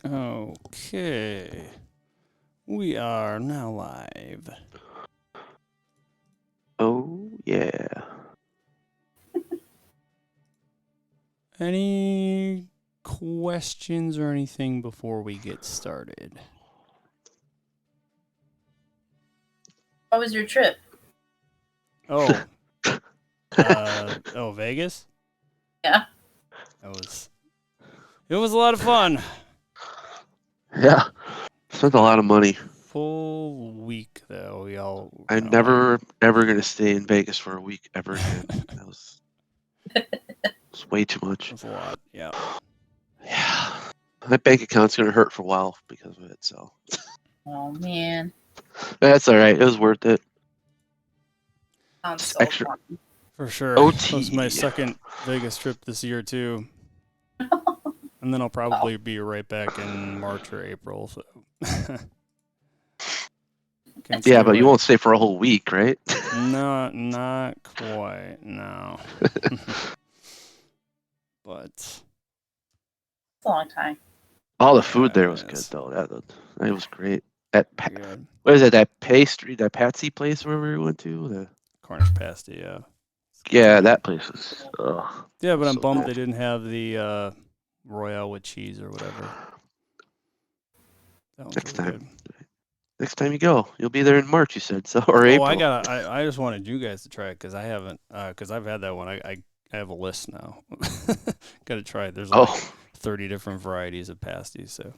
Okay. We are now live. Oh, yeah. Any questions or anything before we get started? How was your trip? Oh. Vegas? Yeah. It was a lot of fun. Yeah. Spent a lot of money. Full week though. We all I'm never ever gonna stay in Vegas for a week ever again. That was way too much. It was a lot, yeah. Yeah. My bank account's gonna hurt for a while because of it, so Oh man. that's alright. It was worth it. Sounds so Extra fun. For sure. OT. That was my second Vegas trip this year too. And then I'll probably be right back in March or April, so Yeah, but you won't stay for a whole week, right? No, not quite. No. But it's a long time. All the food there was good though. That was great. What is it? That pastry, that Patsy place, wherever we went to, the Cornish pasty, yeah. Yeah, that place was. Yeah, but I'm bummed they didn't have the Royale with cheese or whatever. That was really good. Next time you go, you'll be there in March. You said so, or April. I just wanted you guys to try it because I haven't. Because I've had that one. I have a list now. Got to try it. There's like 30 different varieties of pasties. So.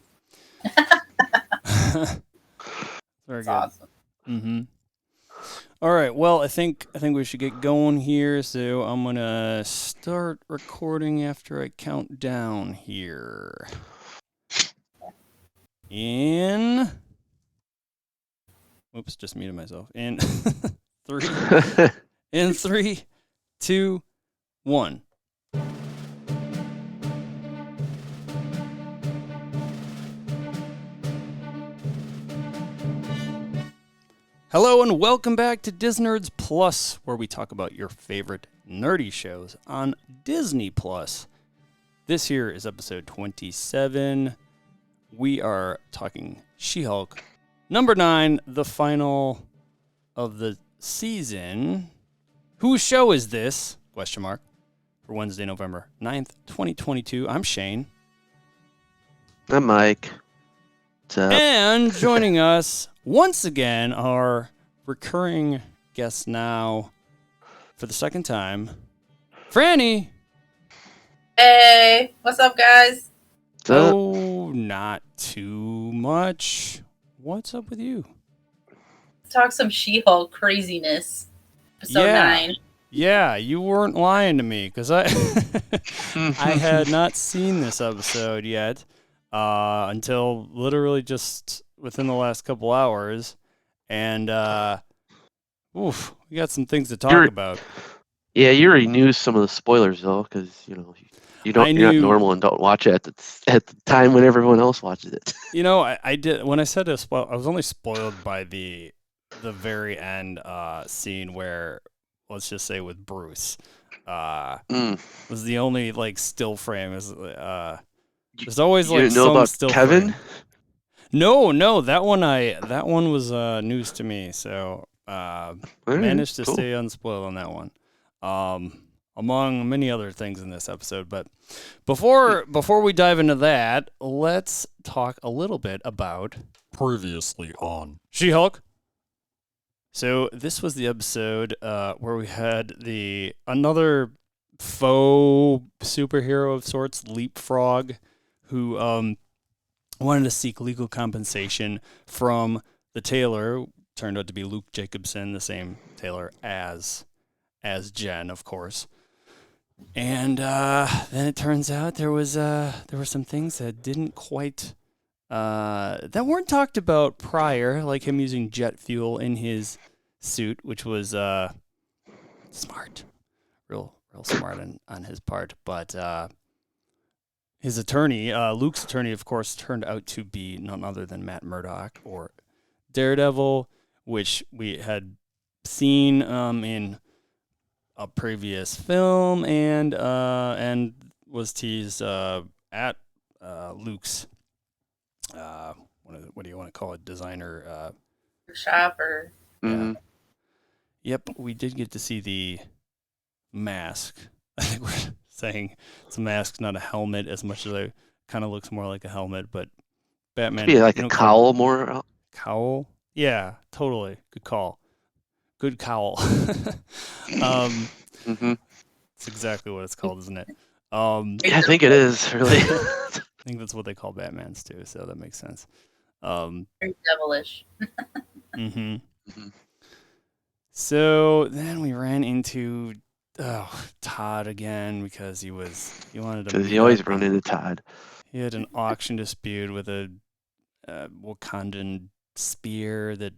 Very good. Awesome. Mm-hmm. All right. Well, I think we should get going here. So I'm gonna start recording after I count down here. Just muted myself. In 3, 2, 1. Hello and welcome back to Disnerds Plus, where we talk about your favorite nerdy shows on Disney Plus. This here is episode 27. We are talking She-Hulk, number 9, the final of the season. Whose show is this? ? For Wednesday, November 9th, 2022. I'm Shane. I'm Mike. And joining us once again, our recurring guest now for the second time, Franny. Hey, what's up, guys? Oh, not too much. What's up with you? Let's talk some She-Hulk craziness. Episode 9. Yeah, you weren't lying to me because I had not seen this episode yet until literally just within the last couple hours, and we got some things to talk about. Yeah, you already knew some of the spoilers though, because you're not normal and don't watch it at the time when everyone else watches it. I did when I said a spoil. I was only spoiled by the very end scene where, let's just say, with Bruce, was the only still frame. There's always you didn't know some about still Kevin? frame. No, that one was news to me, so managed to stay unspoiled on that one. Among many other things in this episode, but before we dive into that, let's talk a little bit about previously on She-Hulk. So this was the episode where we had another faux superhero of sorts, Leapfrog, who wanted to seek legal compensation from the tailor. Turned out to be Luke Jacobson, the same tailor as Jen, of course. And then it turns out there were some things that didn't quite that weren't talked about prior, like him using jet fuel in his suit, which was smart, real smart on his part. But his attorney, Luke's attorney, of course, turned out to be none other than Matt Murdock, or Daredevil, which we had seen in a previous film and was teased at Luke's what do you want to call it, designer shop or. Yeah. Yep, we did get to see the mask. I think we're saying it's a mask, not a helmet, as much as it kind of looks more like a helmet, but Batman. Be like a cowl more. Cowl? Yeah, totally. Good call. Good cowl. It's exactly what it's called, isn't it? Yeah, I think it is, really. I think that's what they call Batmans, too, so that makes sense. Very devilish. So then we ran into Todd again because he wanted to. Because he always run into Todd. He had an auction dispute with a Wakandan spear that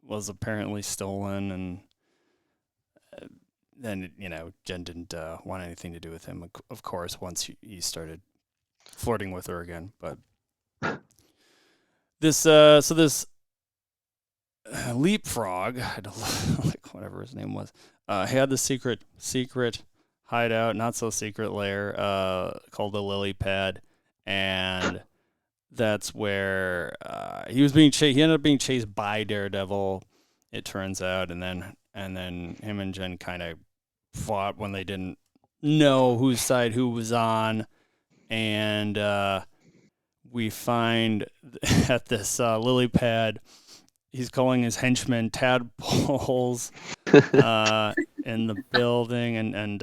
was apparently stolen, and then Jen didn't want anything to do with him, of course, once he started flirting with her again. But this Leapfrog, like whatever his name was, had the secret hideout, not so secret lair, called the Lily Pad, and that's where he was being chased. He ended up being chased by Daredevil, it turns out, and then him and Jen kind of fought when they didn't know whose side who was on, and we find at this lily pad, he's calling his henchmen tadpoles in the building, and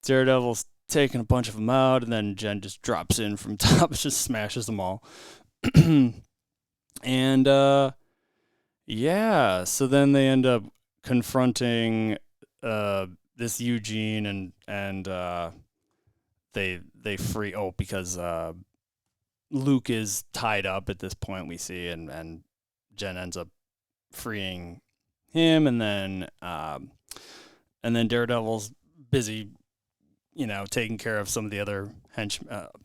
Daredevil's taking a bunch of them out, and then Jen just drops in from top, just smashes them all. And so then they end up confronting this Eugene, and they free because Luke is tied up at this point, we see, and Jen ends up freeing him, and then Daredevil's busy, taking care of some of the other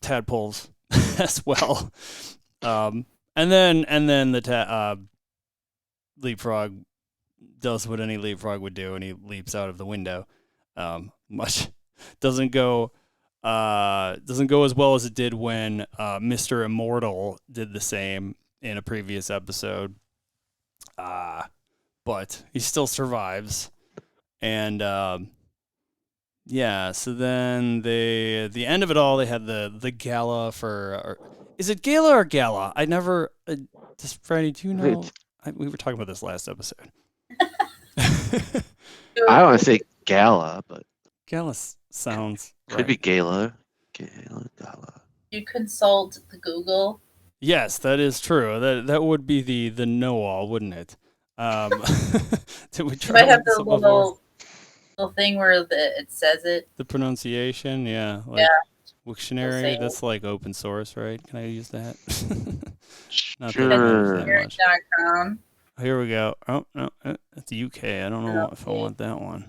tadpoles as well. And then the Leapfrog does what any Leapfrog would do, and he leaps out of the window. Much doesn't go as well as it did when Mr. Immortal did the same in a previous episode. But he still survives. And so then the end of it all, they had the gala for. Is it gala or gala? I never. Franny, do you know? We were talking about this last episode. I want to say gala, but gala sounds could be gala. Gala. You consult the Google. Yes, that is true. That would be the know-all, wouldn't it? Did we try might have the little thing where it says it. The pronunciation, yeah. Wiktionary, that's like open source, right? Can I use that? Not sure. That much. Here we go. Oh, no, it's UK. I don't know if I want that one.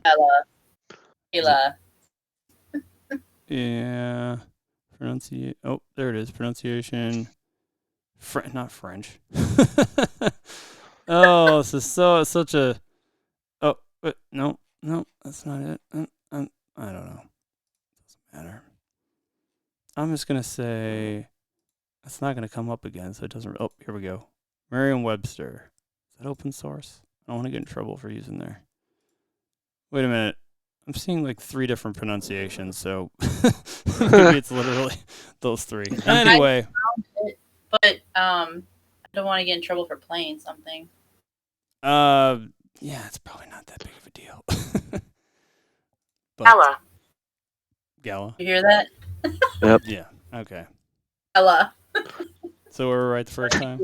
Ella. Yeah. Oh, there it is. Pronunciation. Not French. Oh, this is such a. Oh, no, that's not it. I don't know. Doesn't matter. I'm just gonna say it's not gonna come up again, so it doesn't. Oh, here we go. Merriam-Webster. Is that open source? I don't want to get in trouble for using there. Wait a minute. I'm seeing like 3 different pronunciations, so maybe it's literally those 3. Anyway. I found it, but I don't want to get in trouble for playing something. Yeah, it's probably not that big of a deal. Gala. You hear that? Yep. Yeah. Okay. Ella. So we were right the first time.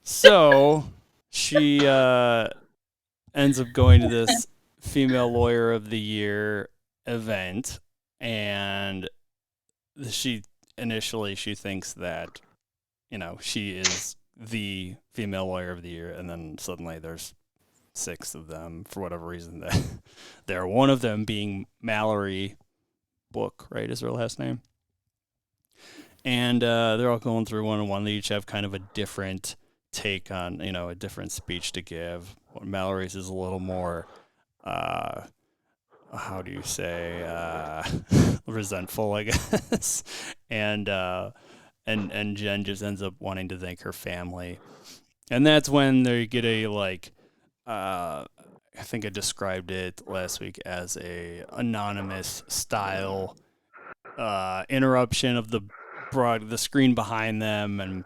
So she ends up going to this Female Lawyer of the Year event, and she thinks that she is the Female Lawyer of the Year, and then suddenly there's 6 of them for whatever reason. They're one of them being Mallory Book, right, is her last name. And they're all going through one-on-one. They each have kind of a different take on, a different speech to give. Mallory's is a little more, how do you say, resentful, I guess. And Jen just ends up wanting to thank her family. And that's when they get a, like, I think I described it last week as a anonymous style interruption of the screen behind them, and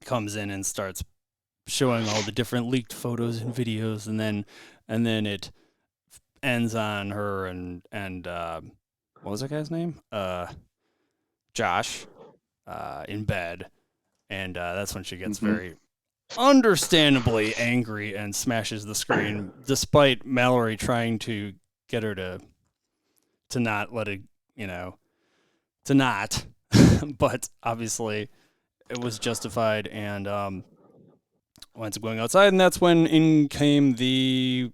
comes in and starts showing all the different leaked photos and videos, and then it ends on her and what was that guy's name? Josh, in bed, and that's when she gets very understandably angry and smashes the screen, despite Mallory trying to get her to not let it, to not. But obviously, it was justified, and winds up going outside, and that's when in came the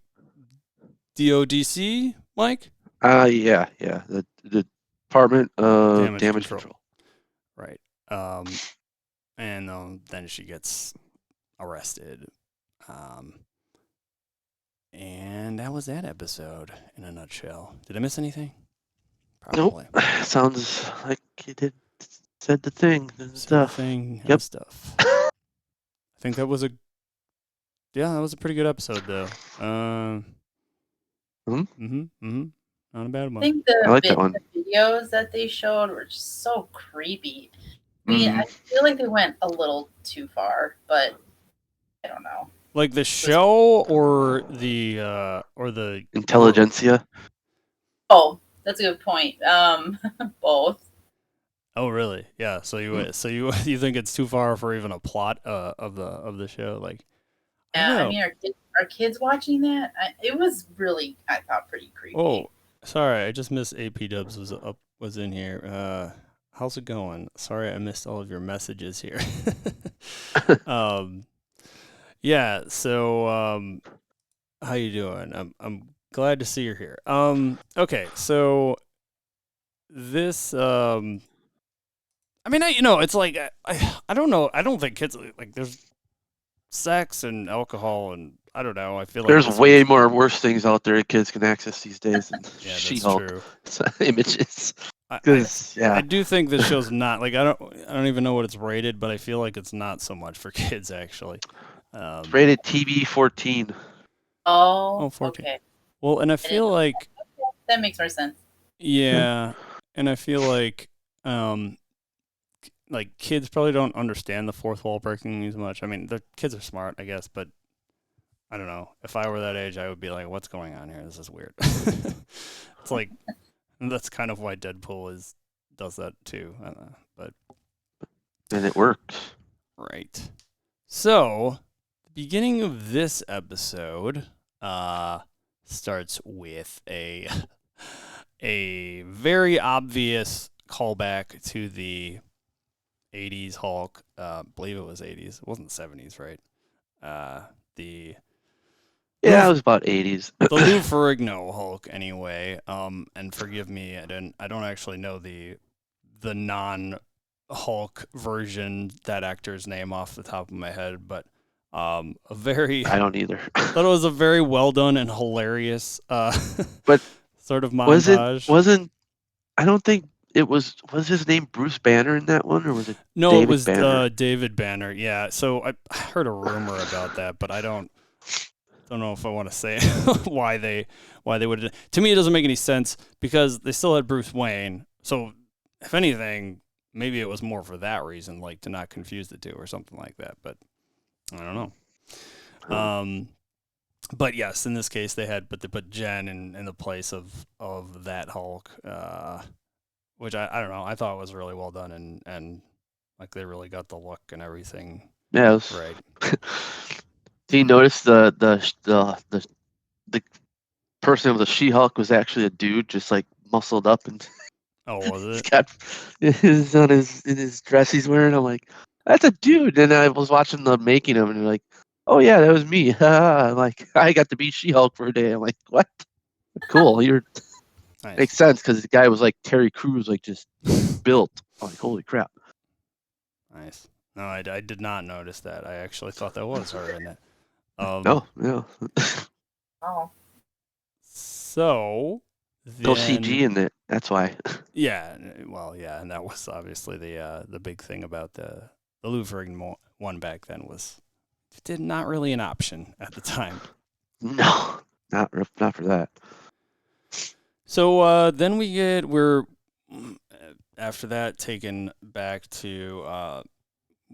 DODC, Mike? Yeah. The Department of Damage Control. Right. And then she gets arrested. And that was that episode in a nutshell. Did I miss anything? Probably. Nope. Sounds like you said the thing and stuff. Yep. Stuff. I think that was that was a pretty good episode, though. Not a bad one. I think the videos that they showed were just so creepy. I mean, I feel like they went a little too far, but I don't know. Like the show or the Intelligencia? Oh, that's a good point. Both. Oh, really? Yeah. So you think it's too far for even a plot of the show? Like, yeah. I mean, are kids watching that? It was really, I thought, pretty creepy. Oh, sorry, I just missed AP Dubs was in here. How's it going? Sorry, I missed all of your messages here. Yeah. So, how you doing? I'm glad to see you're here. Okay. So this, I mean, it's like I don't know. I don't think kids, like, there's sex and alcohol, and I don't know. I feel like there's way more worse things out there kids can access these days than yeah, She-Hulk true. images. I do think this show's not, like, I don't even know what it's rated, but I feel like it's not so much for kids, actually. It's rated TV 14. Oh, 14. Okay. Well, and I feel like that makes more sense. Yeah, and I feel like kids probably don't understand the fourth wall breaking as much. I mean, the kids are smart, I guess, but I don't know. If I were that age, I would be like, "What's going on here? This is weird." It's like that's kind of why Deadpool does that too. But and it works. Right. So, the beginning of this episode starts with a very obvious callback to the 80s Hulk. I believe it was 80s. It wasn't 70s, right? It was about 80s. The Lou Ferrigno Hulk, anyway. And forgive me, I don't actually know the non-Hulk version, that actor's name off the top of my head, but I don't either. Thought it was a very well done and hilarious but sort of montage. I don't think it was his name Bruce Banner in that one, or was it No, David it was Banner? David Banner. Yeah, so I heard a rumor about that, but I don't know if I want to say why they would. To me, it doesn't make any sense because they still had Bruce Wayne. So, if anything, maybe it was more for that reason, like to not confuse the two or something like that. But I don't know. But yes, in this case, they put Jen in the place of that Hulk, which I don't know. I thought was really well done, and like they really got the look and everything. Yeah, right. Do you notice the person of the She-Hulk was actually a dude, just like muscled up, and was it? He's got his in his dress he's wearing. I'm like, that's a dude. And I was watching the making of it, and like, oh yeah, that was me. I'm like, I got to be She-Hulk for a day. I'm like, what? Cool. You're nice. Makes sense because the guy was like Terry Crews, like just built. I'm like, holy crap. Nice. No, I did not notice that. I actually thought that was her in it. No. Oh. So, No CG in it. That's why. Yeah, well, yeah, and that was obviously the big thing about the Louvre one back then was not really an option at the time. No, not for that. So then we're after that taken back to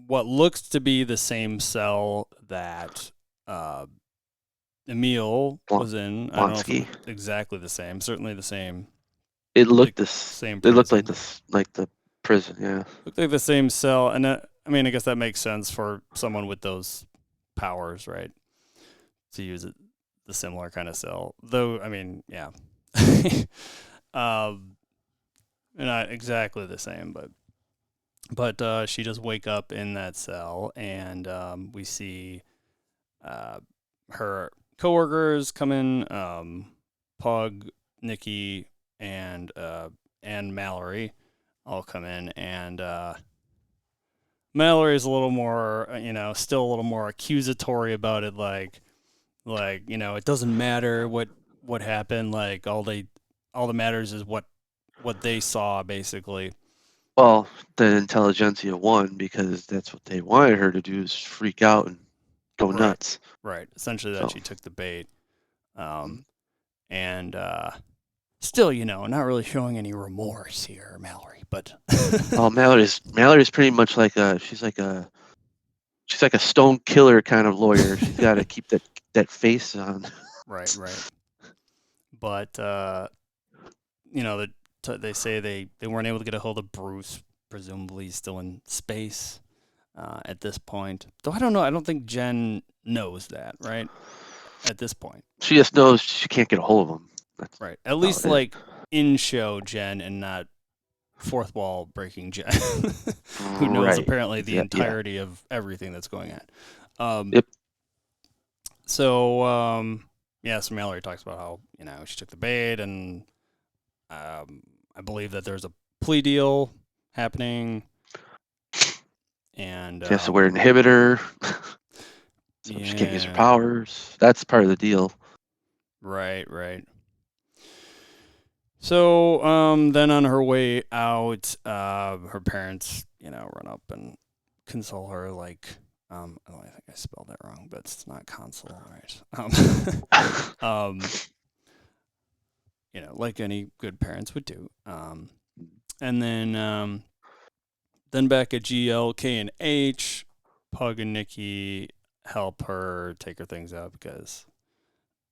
what looks to be the same cell that Emil was in. I don't know if it was exactly the same. Certainly the same. It looked same. It looked like the prison. Yeah. Looked like the same cell, and I mean, I guess that makes sense for someone with those powers, right? To use the similar kind of cell, though. I mean, yeah, not exactly the same, but she does wake up in that cell, and we see her coworkers come in, Pug, Nikki, and Mallory all come in, and Mallory's a little more, still a little more accusatory about it, like it doesn't matter what happened, like all that matters is what they saw, basically. Well, the Intelligencia won because that's what they wanted her to do, is freak out and go nuts. Right. Essentially that she took the bait. And still, not really showing any remorse here, Mallory, but well, Mallory's pretty much like she's like a stone killer kind of lawyer. She's got to keep that face on. Right. But they say they weren't able to get a hold of Bruce. Presumably he's still in space at this point. Though I don't know. I don't think Jen knows that, right? At this point. She just knows she can't get a hold of him. That's right. At least like in-show Jen, and not fourth wall breaking Jen, who knows apparently the entirety of everything that's going on. Yep. So so Mallory talks about how she took the bait, and I believe that there's a plea deal happening, and she has to wear an inhibitor, so she can't use her powers. That's part of the deal. Right. So then on her way out, her parents, run up and console her, like, I think I spelled that wrong, but it's not console, right? Like any good parents would do. And then back at GLK and H, Pug and Nikki help her take her things out because,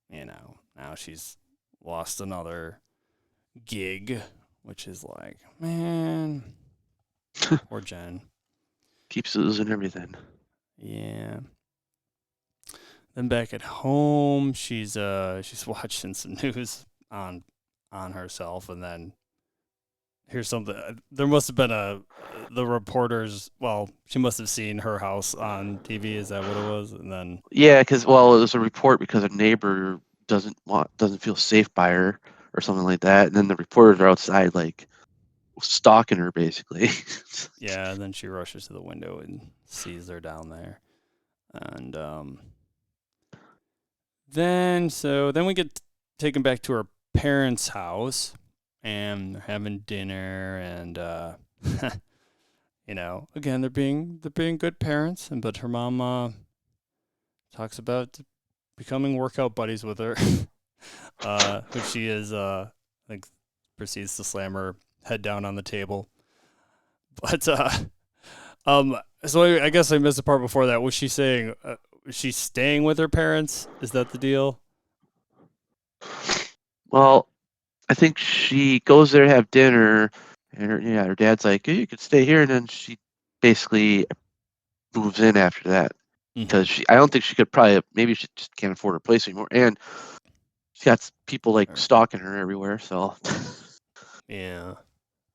now she's lost another gig, which is like, man, poor Jen. Keeps losing everything. Yeah. Then back at home, she's watching some news on herself, and then here's something. There must have been the reporters. Well, she must have seen her house on TV. Is that what it was? And then because it was a report because a neighbor doesn't feel safe by her or something like that, and then the reporters are outside like stalking her basically. Yeah, and then she rushes to the window and sees her down there, and then we get taken back to her parents' house, and they're having dinner, and again they're being good parents, but her mom talks about becoming workout buddies with her, which she is I think proceeds to slam her head down on the table. But so I guess I missed the part before that. Was she saying she's staying with her parents? Is that the deal? Well, I think she goes there to have dinner, and her dad's like, hey, you could stay here, and then she basically moves in after that because I don't think she could maybe she just can't afford her place anymore, and she got people like stalking her everywhere. So yeah,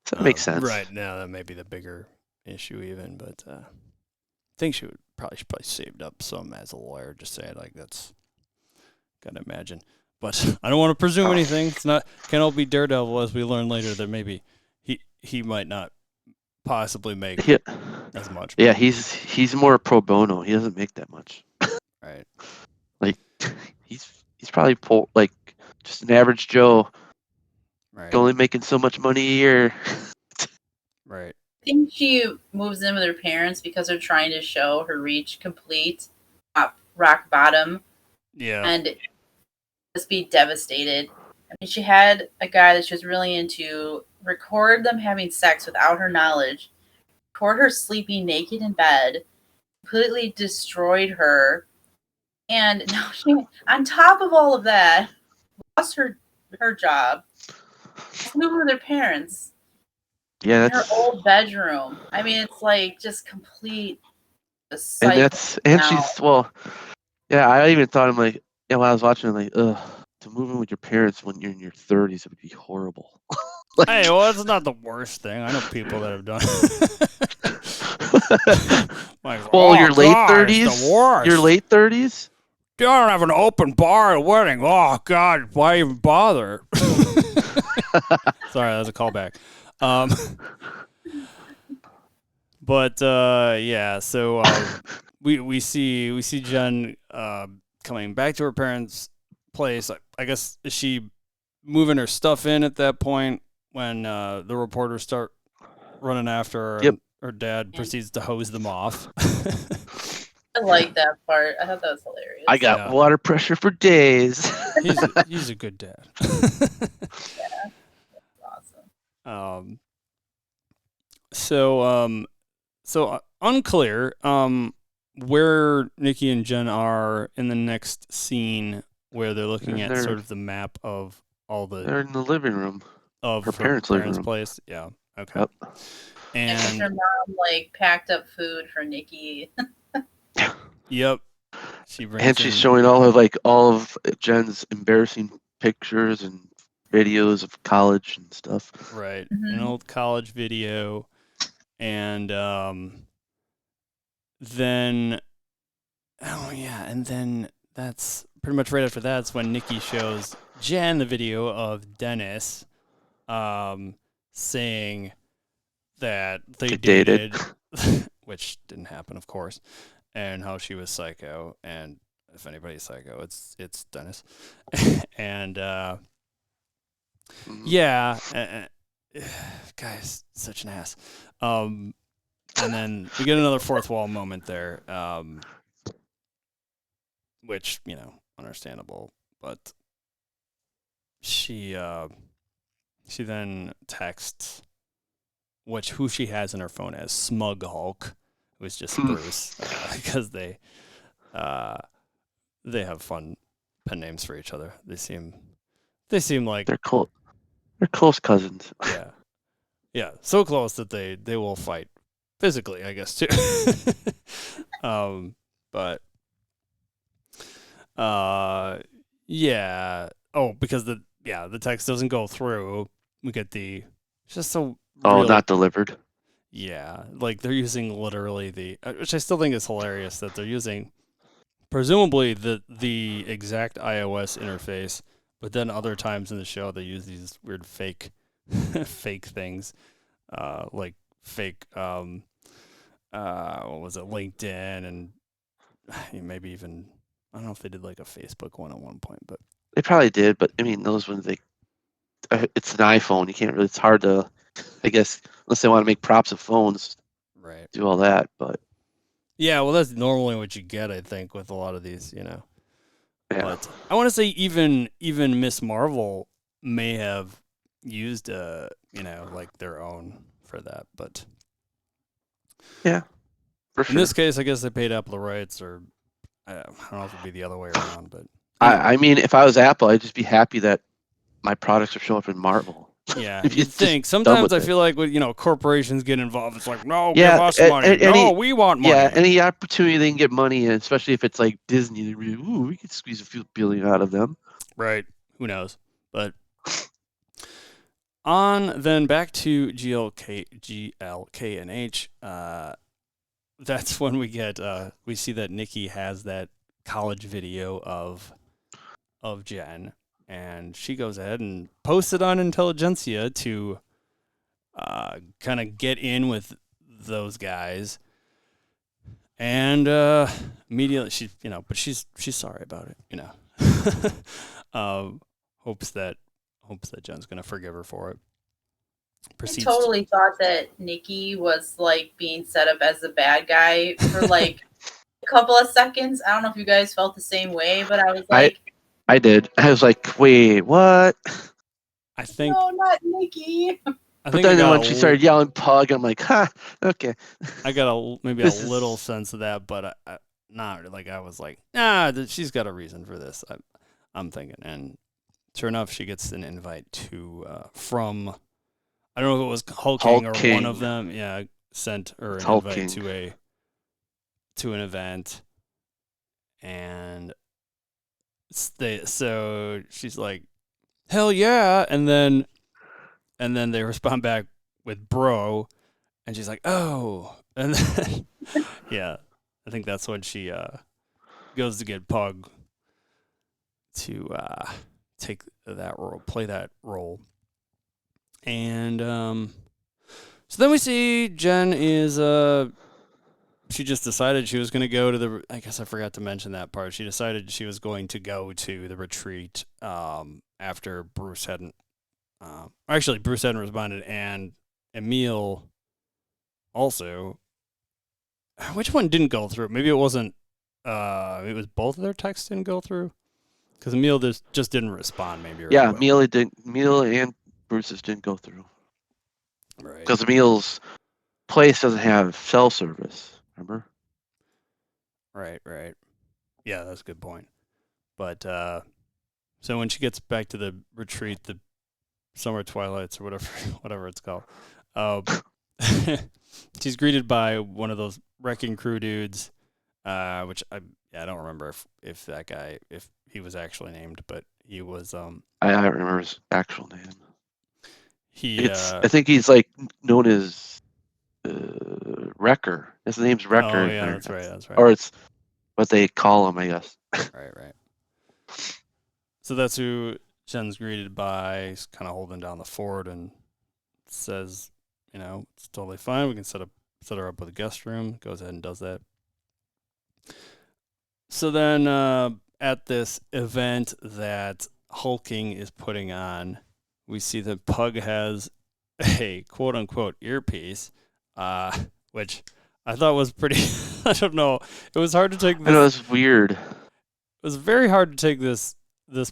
so that makes sense. Right now, that may be the bigger issue even, but I think she probably saved up some as a lawyer. Just say it like that's. Gotta imagine. But I don't want to presume anything. It's not can't all be Daredevil, as we learn later that maybe he might not possibly make as much. Yeah, he's more pro bono. He doesn't make that much. Right. Like he's probably like just an average Joe. Right. You're only making so much money a year. Right. I think she moves in with her parents because they're trying to show her reach complete, rock bottom, Yeah. and just be devastated. I mean, she had a guy that she was really into record them having sex without her knowledge, record her sleeping naked in bed, completely destroyed her, and now she, on top of all of that, lost her job, moved with her parents. Yeah, In her that's old bedroom. I mean, it's like just complete and cycle. she's yeah. I even thought I'm like, yeah. When I was watching, I'm like, ugh, to move in with your parents when you're in your 30s, it would be horrible. Hey, well, it's not the worst thing. I know people that have done it. Like, well, oh, your late God, it's 30s. the worst. Your late 30s. You don't have an open bar at a wedding. Oh, God, why even bother? Sorry, that was a callback. But yeah, so we see Jen coming back to her parents' place. I guess, is she moving her stuff in at that point when the reporters start running after her? Yep. And her dad proceeds to hose them off. I like that part. I thought that was hilarious. I got water pressure for days. He's a good dad. Yeah, that's awesome. So unclear where Nikki and Jen are in the next scene where they're looking at sort of the map of all the. They're in the living room of her parents' living room place. Yeah. Okay. Yep. And her mom packed up food for Nikki. Yep. She brings and she's showing all of Jen's embarrassing pictures and videos of college and stuff. Right. An old college video. And then that's pretty much right after that's when Nikki shows Jen the video of Dennis saying that they dated. Which didn't happen, of course, and how she was psycho, and if anybody's psycho, it's Dennis. And guy's such an ass. And then we get another fourth wall moment there, which, understandable, but she then texts who she has in her phone as Smug Hulk, who is just Bruce, because they have fun pen names for each other. They seem like they're close cousins. Yeah, so close that they will fight physically, I guess, too. But yeah. Oh, because the text doesn't go through. We get it's just so. Not delivered. Yeah, they're using literally which I still think is hilarious that they're using presumably the exact iOS interface, but then other times in the show they use these weird fake things, like fake what was it, LinkedIn, and maybe even, I don't know if they did a Facebook one at one point, but they probably did. But I mean, those ones it's an iPhone. You can't really. It's hard to, I guess, unless they want to make props of phones, right? Do all that, but yeah, well, that's normally what you get, I think, with a lot of these, Yeah. But I want to say even Miss Marvel may have used their own for that, but yeah, for sure. In this case, I guess they paid Apple the rights, or I don't know if it'd be the other way around, but anyway. I mean, if I was Apple, I'd just be happy that my products are showing up in Marvel. Yeah, you'd think. Sometimes I feel like with corporations get involved, it's like, no, give us money. We want money. Yeah, any opportunity they can get money, and especially if it's like Disney, they're really, we could squeeze a few billion out of them. Right. Who knows? But then back to GLK and H. That's when we see that Nikki has that college video of Jen. And she goes ahead and posts it on Intelligencia to kind of get in with those guys. And immediately she's sorry about it, hopes that hopes that Jen's going to forgive her for it. I totally thought that Nikki was like being set up as the bad guy for like a couple of seconds. I don't know if you guys felt the same way, but I was like, I did. I was like, wait, what? I think no, not Nikki. But then when she started yelling "Pug," I'm like, "Ha, okay." I got maybe a little sense of that, but not like I was like, she's got a reason for this. I'm thinking, and sure enough, she gets an invite to from. I don't know if it was Hulking or one of them. Yeah, sent her an invite to an event, and so she's like, "Hell yeah!" And then they respond back with "bro," and she's like, "Oh," and then yeah, I think that's when she goes to get Pug to take that role, play that role. And so then we see Jen is she just decided she was going to go to the, I guess I forgot to mention that part. She decided she was going to go to the retreat after Bruce hadn't responded, and Emil also, which one didn't go through? Maybe it wasn't it was both of their texts didn't go through, because Emil just didn't respond. Maybe yeah, Emil and Bruce's didn't go through. Right. Because Emil's place doesn't have cell service, remember? Right. Yeah, that's a good point. But so when she gets back to the retreat, the Summer Twilights or whatever it's called, she's greeted by one of those wrecking crew dudes, which I don't remember if that guy, if he was actually named, but he was. I don't remember his actual name. I think he's like known as Wrecker. His name's Wrecker. Oh yeah, that's right. Or it's what they call him, I guess. Right. So that's who Jen's greeted by. He's kind of holding down the fort and says, it's totally fine. We can set her up with a guest room. Goes ahead and does that. So then at this event that Hulking is putting on, we see that Pug has a quote-unquote earpiece, which I thought was pretty, I don't know. It was hard to take this. I know, it's weird. It was very hard to take this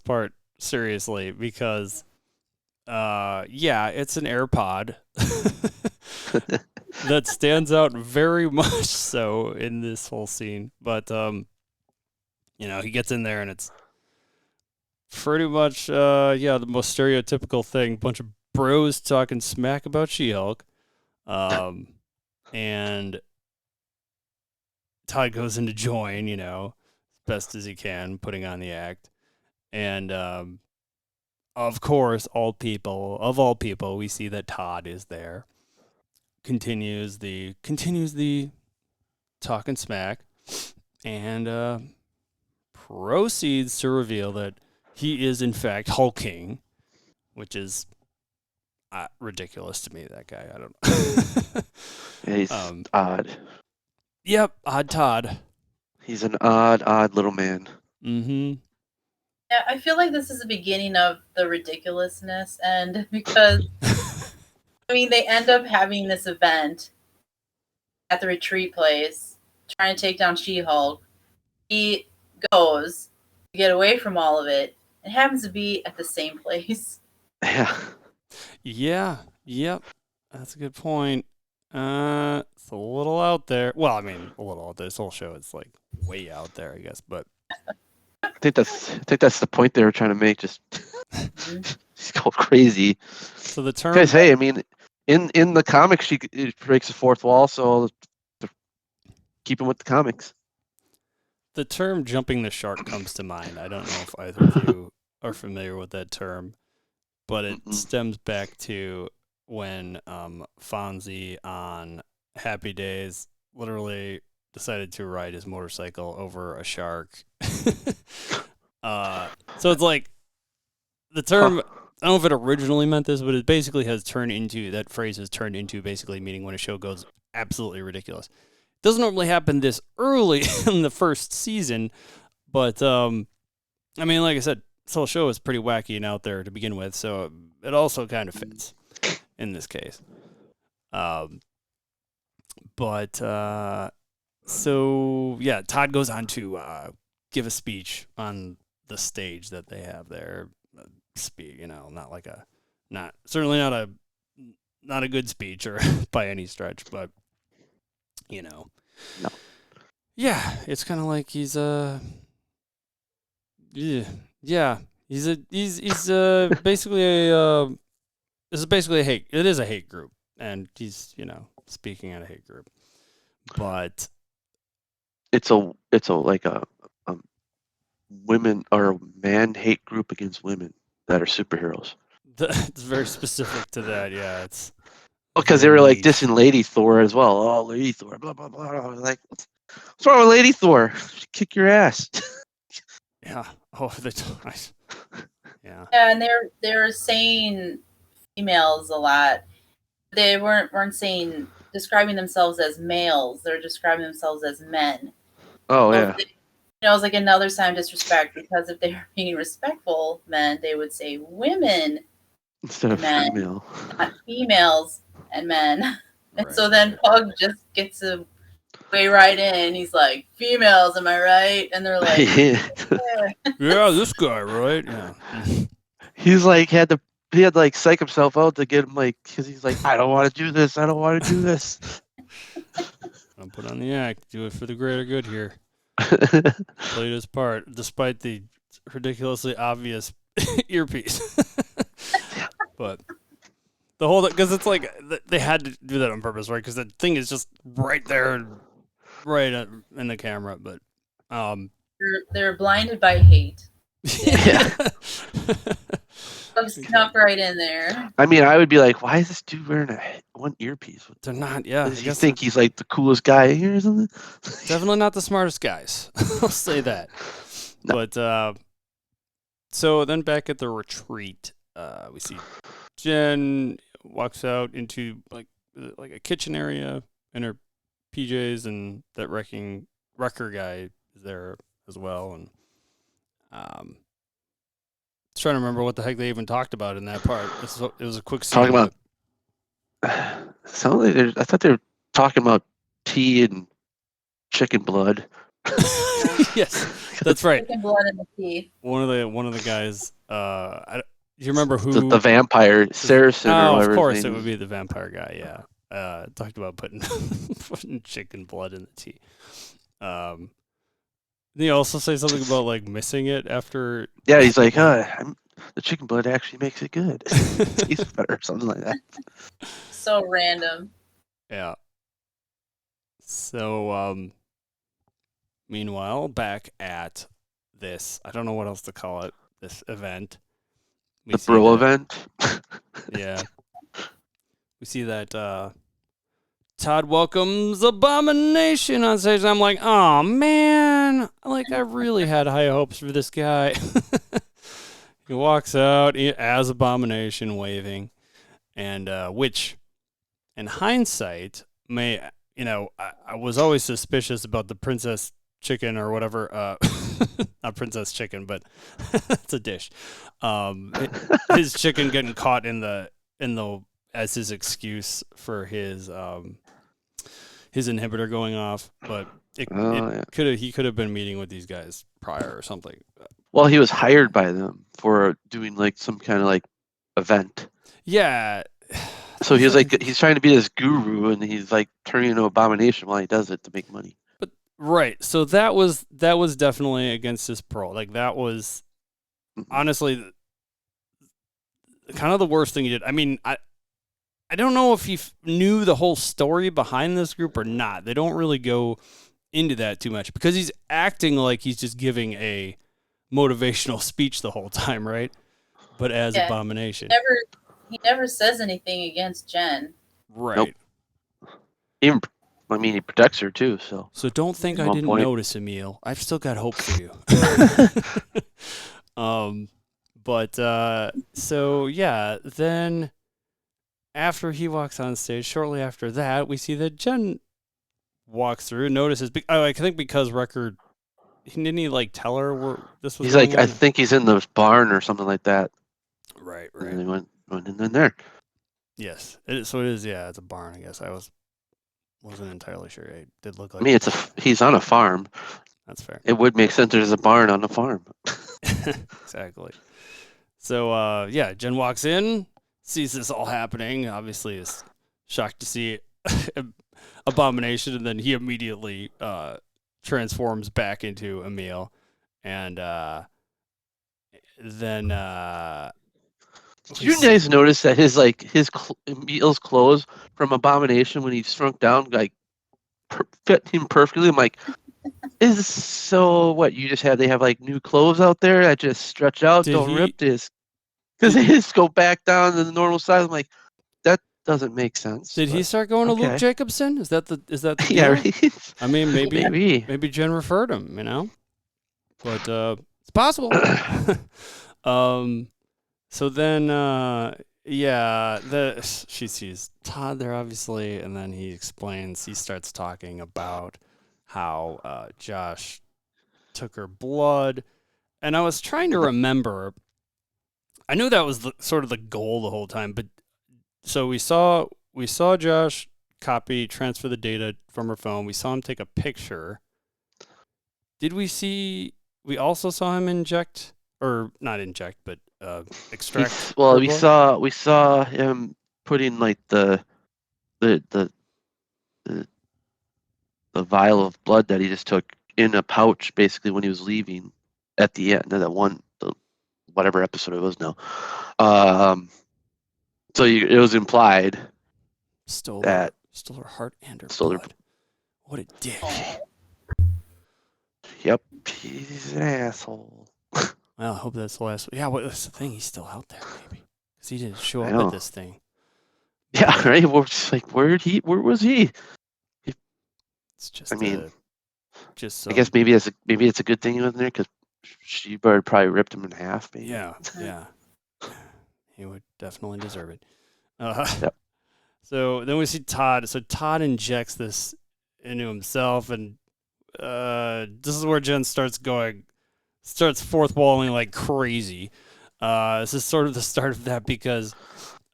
part seriously because, it's an AirPod that stands out very much so in this whole scene. But, he gets in there and it's pretty much, the most stereotypical thing. Bunch of bros talking smack about She-Hulk. And Todd goes in to join, as best as he can, putting on the act. And, of course, of all people, we see that Todd is there. Continues the talking smack, and proceeds to reveal that he is in fact Hulking, which is ridiculous to me. That guy, I don't know. Yeah, he's odd. Yep, odd Todd. He's an odd little man. Mm-hmm. Yeah, I feel like this is the beginning of the ridiculousness, and because they end up having this event at the retreat place, trying to take down She-Hulk. He goes to get away from all of it, and happens to be at the same place. Yeah. Yep. That's a good point. It's a little out there. Well, a little out there. This whole show is like way out there, I guess, but I think that's the point they were trying to make. Just she's going crazy. So the term, guys, hey, in the comics, it breaks the fourth wall, so keep him with the comics. The term "jumping the shark" comes to mind. I don't know if either of you are familiar with that term, but it stems back to when Fonzie on Happy Days literally decided to ride his motorcycle over a shark. So it's like the term, I don't know if it originally meant this, but it basically has turned into, that phrase has turned into basically meaning when a show goes absolutely ridiculous. It doesn't normally happen this early in the first season, but like I said, whole show is pretty wacky and out there to begin with, so it also kind of fits in this case. So yeah, Todd goes on to give a speech on the stage that they have there. Certainly not a good speech or by any stretch, but No. Yeah, it's kind of like he's basically this is basically it is a hate group, and he's speaking at a hate group, but it's a women or man hate group against women that are superheroes. It's very specific to that. Yeah, it's because they were like dissing Lady Thor as well. Oh, Lady Thor, blah blah blah. Like, what's wrong with Lady Thor? Kick your ass. Yeah. Oh, yeah. Yeah, and they're saying females a lot. They weren't describing themselves as males. They're describing themselves as men. Oh, yeah. It was like another sign of disrespect, because if they were being respectful men, they would say women instead of men, female. not females and men. Right. And so then Pug just gets a way right in. He's like, females, am I right? And they're like, yeah, this guy, right? Yeah. He's like, he had to like psych himself out to get him, like, because he's like, I don't want to do this. I don't want to do this. I'll put on the act. Do it for the greater good here. Played his part, despite the ridiculously obvious earpiece. But the whole, because it's like they had to do that on purpose, right? Because the thing is just right there, right in the camera. But they're blinded by hate. Yeah. Snuck right in there. I mean, I would be like, why is this dude wearing one earpiece? They're not. Yeah. Does he think he's like the coolest guy here or something? Definitely not the smartest guys. I'll say that. No. But so then back at the retreat, we see Jen walks out into like a kitchen area in her PJs, and that wrecker guy is there as well. And trying to remember what the heck they even talked about in that part. It was a quick scene. Talking about I thought they were talking about tea and chicken blood. Yes, that's right. Chicken blood in the tea. One of the guys. Do you remember who the vampire Saracen? Oh, of course it would be the vampire guy. Yeah, talked about putting chicken blood in the tea. He also say something about like missing it after. Yeah, he's like, the chicken blood actually makes it good. It tastes better, or something like that. So random. Yeah. So, meanwhile, back at this, I don't know what else to call it. This event. The bro event. Yeah. We see that Todd welcomes Abomination on stage. And I'm like, oh man, like I really had high hopes for this guy. He walks out as Abomination, waving, and which, in hindsight, I was always suspicious about the princess chicken or whatever. Not princess chicken, but it's a dish. His chicken getting caught in the as his excuse for his inhibitor going off, but he could have been meeting with these guys prior or something. Well, he was hired by them for doing like some kind of like event. Yeah. So he's like he's trying to be this guru, and he's like turning into Abomination while he does it to make money. But right, so that was definitely against his parole. Like that was honestly kind of the worst thing he did. I mean, I don't know if he knew the whole story behind this group or not. They don't really go into that too much because he's acting like he's just giving a motivational speech the whole time, right? But as Abomination. He never says anything against Jen. Right. Nope. He protects her too, so. So don't think I didn't notice, Emil. I've still got hope for you. So yeah, then after he walks on stage, shortly after that, we see that Jen walks through, notices, I think because Wrecker, didn't he like tell her where this was? He's going like, on? I think he's in the barn or something like that. Right. And then he went in there. Yes. So it is. Yeah, it's a barn. I guess I wasn't entirely sure. It did look like. I mean, he's on a farm. That's fair. It would make sense. There's a barn on the farm. Exactly. So yeah, Jen walks in, sees this all happening. Obviously, is shocked to see Abomination, and then he immediately transforms back into Emil, and then. Did you guys notice that Emil's clothes from Abomination when he shrunk down fit him perfectly? I'm like, is so what you just had? They have like new clothes out there that just stretch out, rip this, because they just go back down to the normal size. I'm like, that doesn't make sense. Did he start going to Luke Jacobson? Is that the deal? Yeah, right? I mean, maybe Jen referred him, but it's possible. So then, she sees Todd there, obviously, and then he starts talking about how Josh took her blood. And I was trying to remember, I knew that was sort of the goal the whole time, but so we saw Josh transfer the data from her phone. We saw him take a picture. We also saw him inject, or not inject, but extract. We saw him putting like the vial of blood that he just took in a pouch, basically when he was leaving at the end of whatever episode it was now. So it was implied stole her heart and her blood. What a dick! Yep, he's an asshole. Well, I hope that's the last. Yeah, that's the thing. He's still out there, maybe, because he didn't show up at this thing. Yeah, right. We're just like, where was he? It's just. I guess maybe it's a good thing he wasn't there because she probably ripped him in half. Maybe. Yeah. He would definitely deserve it. Yep. So then we see Todd. So Todd injects this into himself, and this is where Jen starts fourth walling like crazy. This is sort of the start of that because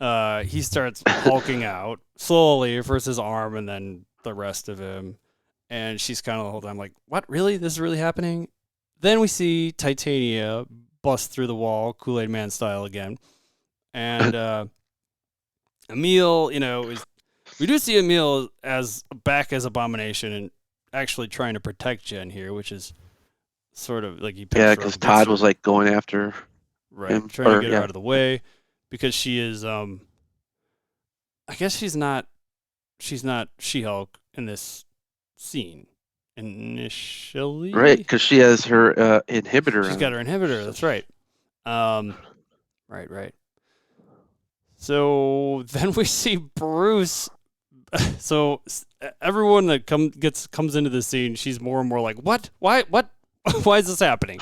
he starts hulking out slowly, first his arm and then the rest of him. And she's kind of the whole time like, what, really? This is really happening? Then we see Titania bust through the wall, Kool-Aid Man style again. And Emil, we do see Emil back as Abomination and actually trying to protect Jen here, which is sort of like he picks her up, because Todd was like going after him, trying to get her out of the way because she is I guess she's not She-Hulk in this scene initially, right? Because she has her inhibitor. She's got her inhibitor. That's right. Right. So then we see Bruce. So everyone that comes into the scene, she's more and more like, what? Why? What? Why is this happening?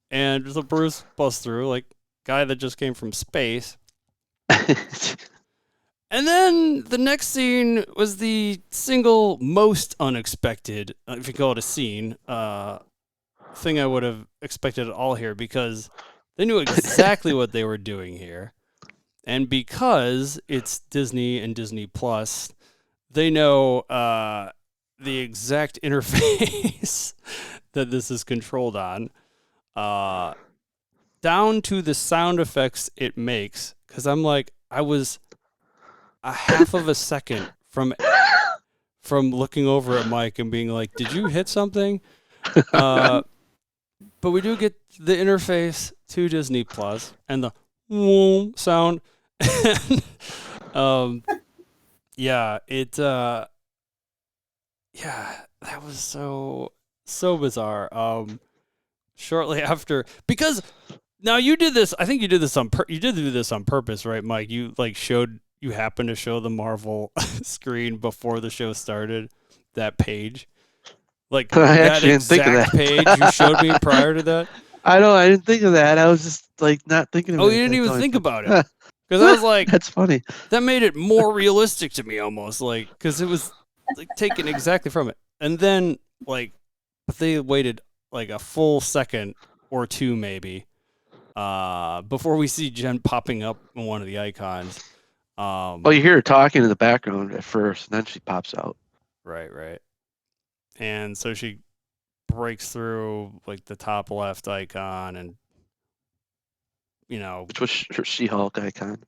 And so Bruce busts through, like guy that just came from space. And then the next scene was the single most unexpected, if you call it a scene, thing I would have expected at all here, because they knew exactly what they were doing here. And because it's Disney and Disney Plus, they know the exact interface that this is controlled on, down to the sound effects it makes. Because I'm like, I was a half of a second from looking over at Mike and being like, did you hit something? But we do get the interface to Disney Plus and the whoom sound. That was so bizarre. Shortly after, because now you did this, I think you did this you did do this on purpose, right, Mike? You happened to show the Marvel screen before the show started, that page. Like I that actually didn't think of exact that. page you showed me prior to that. I didn't think of that. I was just like not thinking of it. Oh, you didn't even think about it. Because I was like, that's funny. That made it more realistic to me almost, like, because it was like taken exactly from it. And then, like, but they waited like a full second or two maybe before we see Jen popping up in one of the icons. You hear her talking in the background at first, and then she pops out. Right. And so she breaks through like the top left icon, and which was her She-Hulk icon.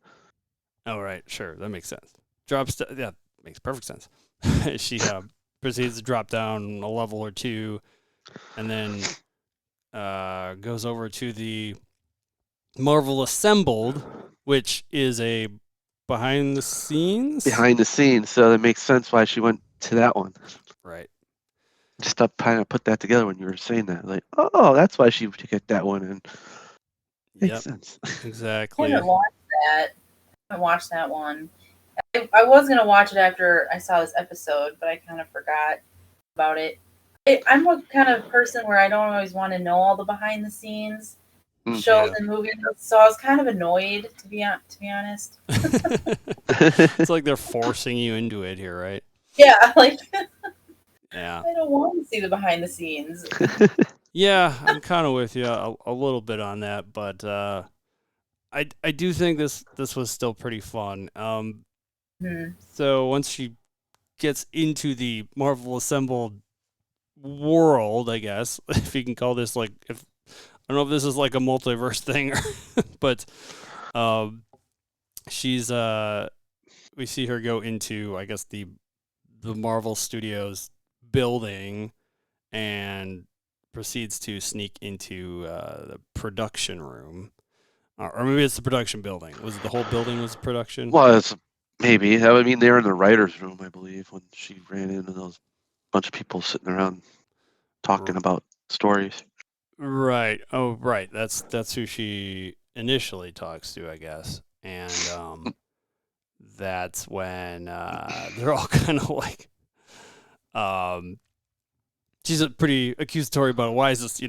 Oh right, sure, that makes sense. Yeah, makes perfect sense. She proceeds to drop down a level or two, and then goes over to the Marvel Assembled, which is a behind the scenes. So that makes sense why she went to that one. Right. Just to kind of put that together when you were saying that, like, oh, that's why she would get that one, and makes sense. Exactly. I haven't watched that one. I was gonna watch it after I saw this episode, but I kind of forgot about it. I'm a kind of person where I don't always want to know all the behind the scenes shows and movies, so I was kind of annoyed to be honest. It's like they're forcing you into it here, right? Yeah, like yeah. I don't want to see the behind the scenes. Yeah, I'm kind of with you a little bit on that, but I do think this was still pretty fun. So once she gets into the Marvel Assembled world, I guess, if you can call this I don't know if this is like a multiverse thing, but she's we see her go into, I guess, the Marvel Studios building and proceeds to sneak into the production room. Or maybe it's the production building. Was it the whole building was production? Well, maybe. I mean, they were in the writer's room, I believe, when she ran into those bunch of people sitting around talking about stories. Right. Oh, right. That's who she initially talks to, I guess. And that's when they're all kind of like, she's a pretty accusatory about why is this,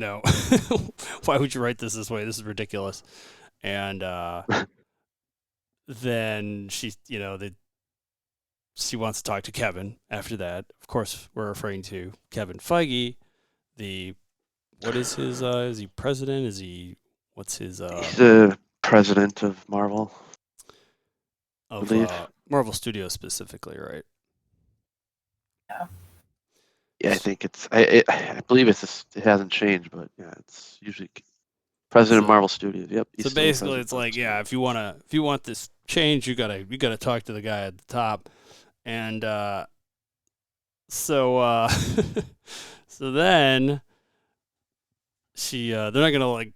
why would you write this way? This is ridiculous. And then she wants to talk to Kevin after that. Of course, we're referring to Kevin Feige, what is his, is he president? What's his, he's the president of Marvel. Of Marvel Studios specifically, right? Yeah. Yeah, I think I believe it hasn't changed, but yeah, it's usually president of Marvel Studios. Yep. So basically, it's like, yeah, if you want this change, you gotta talk to the guy at the top, and so so then they're not gonna like.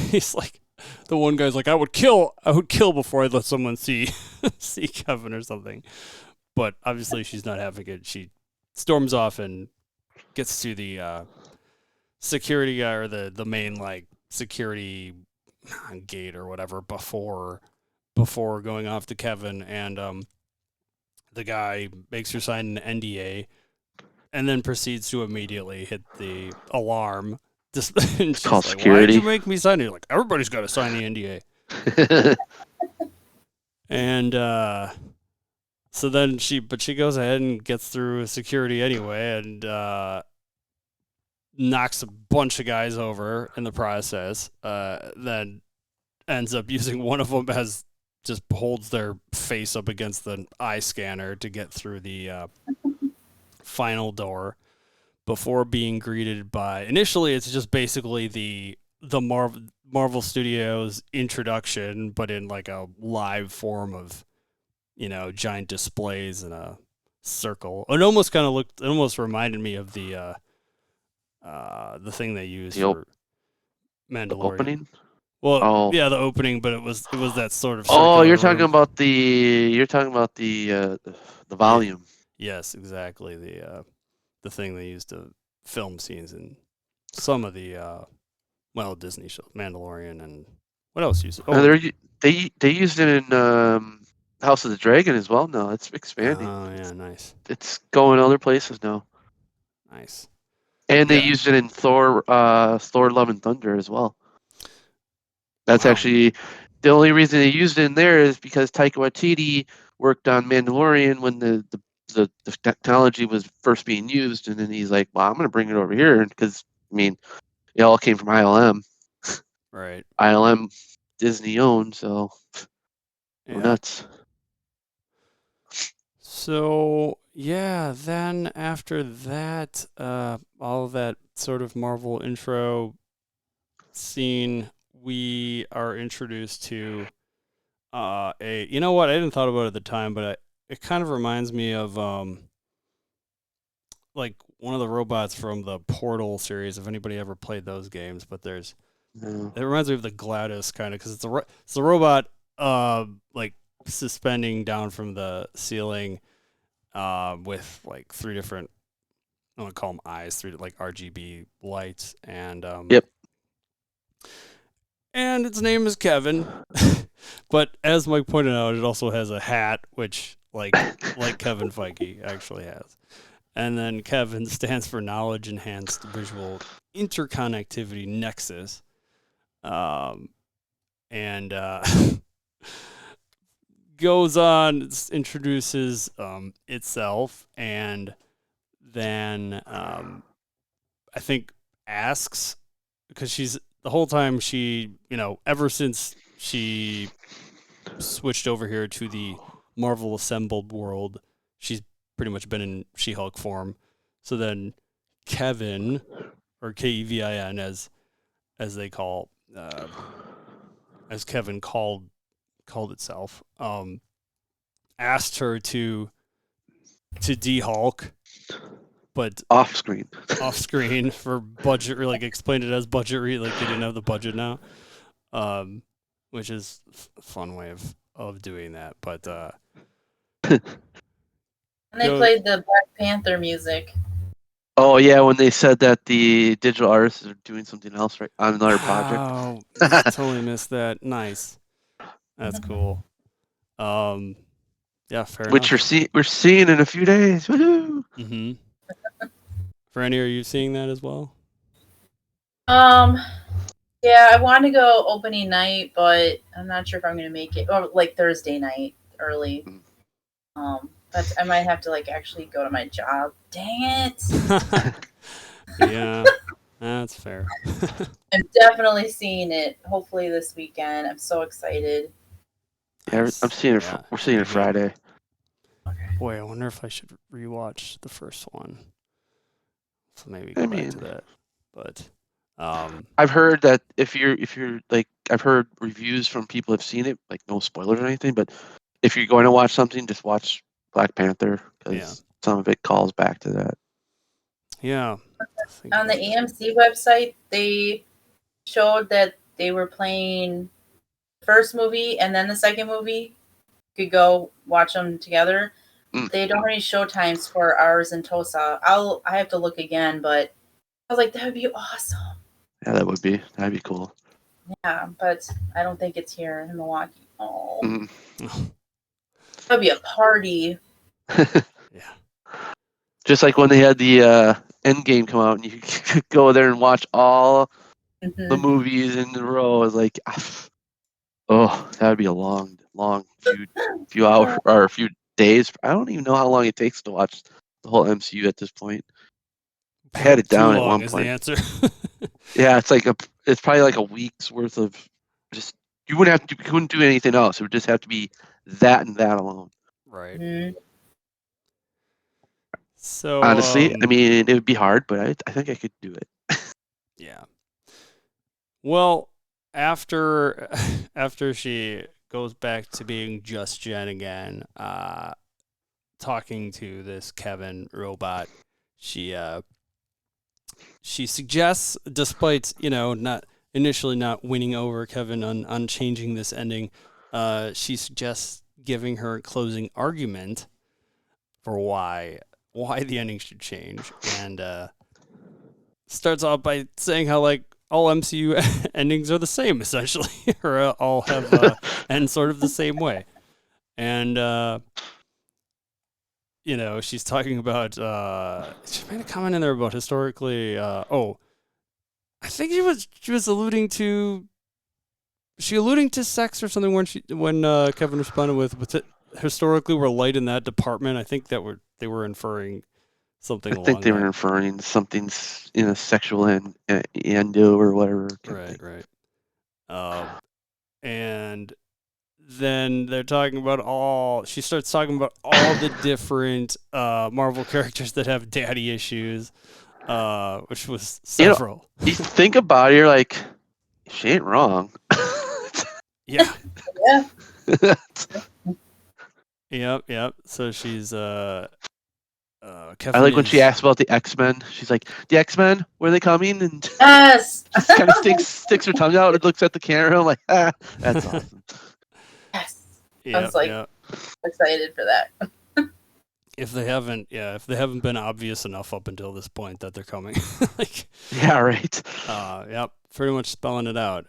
He's like, the one guy's like, I would kill before I'd let someone see Kevin or something, but obviously she's not having it. She storms off and gets to the security guy, or the main like security gate or whatever before going off to Kevin, and the guy makes her sign an NDA and then proceeds to immediately hit the alarm. And she's like, security. Why did you make me sign it? You're like, everybody's got to sign the NDA. And so then she goes ahead and gets through security anyway, and knocks a bunch of guys over in the process. Then ends up using one of them as just holds their face up against the eye scanner to get through the final door before being greeted by, initially it's just basically the Marvel Studios introduction, but in like a live form of, giant displays in a circle. It almost reminded me of the thing they used for Mandalorian. The opening? Well, yeah, the opening, but it was that sort of. Oh, you're talking about the volume. Yes, exactly. The thing they used to film scenes in some of the Disney shows, Mandalorian, and what else used it? Oh, they used it in House of the Dragon as well. No, it's expanding. Oh yeah, nice. It's going other places now. Nice. And they used it in Thor Love and Thunder as well. That's actually the only reason they used it in there is because Taika Waititi worked on Mandalorian when the technology was first being used, and then he's like, well, I'm going to bring it over here because mean, it all came from ILM. Right. ILM Disney owned, so Yeah. we're nuts. So yeah, then after that, all that sort of Marvel intro scene, we are introduced to you know what, I didn't thought about it at the time, but it kind of reminds me of like one of the robots from the Portal series, if anybody ever played those games. But it reminds me of the GLaDOS kind of, because it's the robot like suspending down from the ceiling with like three different, I want to call them eyes, three like RGB lights, and Yep. And its name is Kevin. But as Mike pointed out, it also has a hat, which like Kevin Feige actually has. And then Kevin stands for Knowledge Enhanced Visual Interconnectivity Nexus. And goes on, introduces itself, and then I think asks, because she's the whole time she, ever since she switched over here to the Marvel Assembled world, she's pretty much been in She-Hulk form. So then Kevin, or Kevin as they call, as Kevin called itself, asked her to de-Hulk, but off screen for budget, like explained it as budget, like they didn't have the budget now, which is a fun way of doing that. But and they played the Black Panther music. Oh yeah, when they said that the digital artists are doing something else right on another project. Oh, totally missed that. Nice, that's cool. Yeah, fair Which enough. we're seeing in a few days. Woohoo! Mm-hmm. Franny, are you seeing that as well? Yeah, I want to go opening night, but I'm not sure if I'm going to make it, or like Thursday night early. But I might have to like actually go to my job. Dang it! Yeah, that's fair. I'm definitely seeing it. Hopefully this weekend. I'm so excited. Yeah, I'm seeing it. Yeah, we're seeing it Friday. Okay. Boy, I wonder if I should rewatch the first one. So maybe go back to that. But I've heard that if you're like, I've heard reviews from people who've seen it, like no spoilers or anything, but if you're going to watch something, just watch Black Panther, because some of it calls back to that. Yeah. On the AMC website, they showed that they were playing the first movie and then the second movie. You could go watch them together. They don't have any show times for ours in Tosa. I have to look again, but I was like, that would be awesome. Yeah, that'd be cool. Yeah, but I don't think it's here in Milwaukee. Oh, that'd be a party. Yeah. Just like when they had the Endgame come out, and you could go there and watch all the movies in a row. I was like, oh, that would be a long few hours or a few days. I don't even know how long it takes to watch the whole MCU at this point. I had it down at one point. The answer. Yeah, it's probably like a week's worth of just. You couldn't do anything else. It would just have to be that and that alone. Right. Mm-hmm. So honestly, I mean, it would be hard, but I think I could do it. Yeah. Well, after she goes back to being just Jen again, talking to this Kevin robot, she suggests, despite not winning over Kevin on changing this ending, she suggests giving her a closing argument for why the ending should change, and starts off by saying how like all MCU endings are the same essentially, or all have end sort of the same way, and she's talking about she made a comment in there about historically. I think she was alluding to sex or something when Kevin responded with historically we're light in that department. I think that they were inferring something I along think they that. were referring to something's in a sexual endo or whatever. Right. And then they're talking about she starts talking about all the different Marvel characters that have daddy issues, which was several. You think about it, you're like, she ain't wrong. Yeah. Yeah. Yep. So she's I like when she asked about the X-Men. She's like, the X-Men, were they coming? And Yes. just kind of sticks her tongue out and looks at the camera. I'm like, that's awesome. Yes. Yep, I was like excited for that. If they haven't been obvious enough up until this point that they're coming. Yeah, right. Yep, pretty much spelling it out.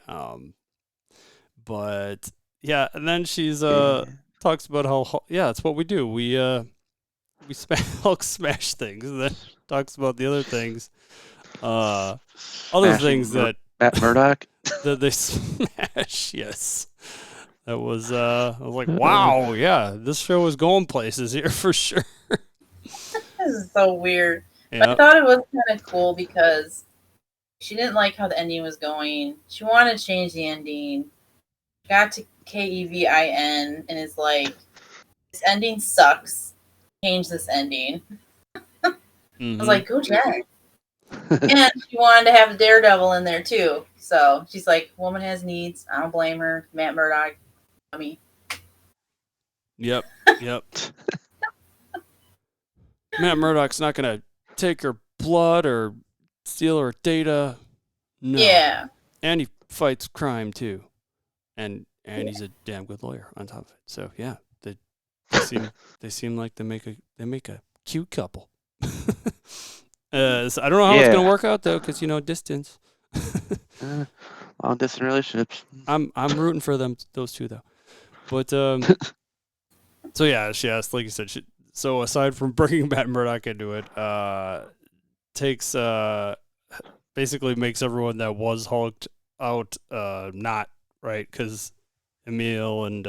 But yeah, and then she's talks about how it's what we do. We Hulk smash things, and then talks about the other things. Other things that Matt Murdock that they smash. Yes. That was I was like, wow, yeah, this show is going places here for sure. This is so weird. Yep. But I thought it was kind of cool because she didn't like how the ending was going. She wanted to change the ending. Got to KEVIN and is like, this ending sucks. Change this ending. I was like, go Jen. And she wanted to have Daredevil in there too. So she's like, woman has needs. I don't blame her. Matt Murdock. I mean. Yep. Matt Murdock's not gonna take her blood or steal her data. No. Yeah. And he fights crime too. And he's a damn good lawyer on top of it. So yeah, they seem like they make a cute couple. So I don't know how it's gonna work out though, because distance. Long distance relationships. I'm rooting for those two though. But so yeah, she asked, like you said, so aside from bringing Matt Murdock into it, takes basically makes everyone that was hulked out not right, because Emil and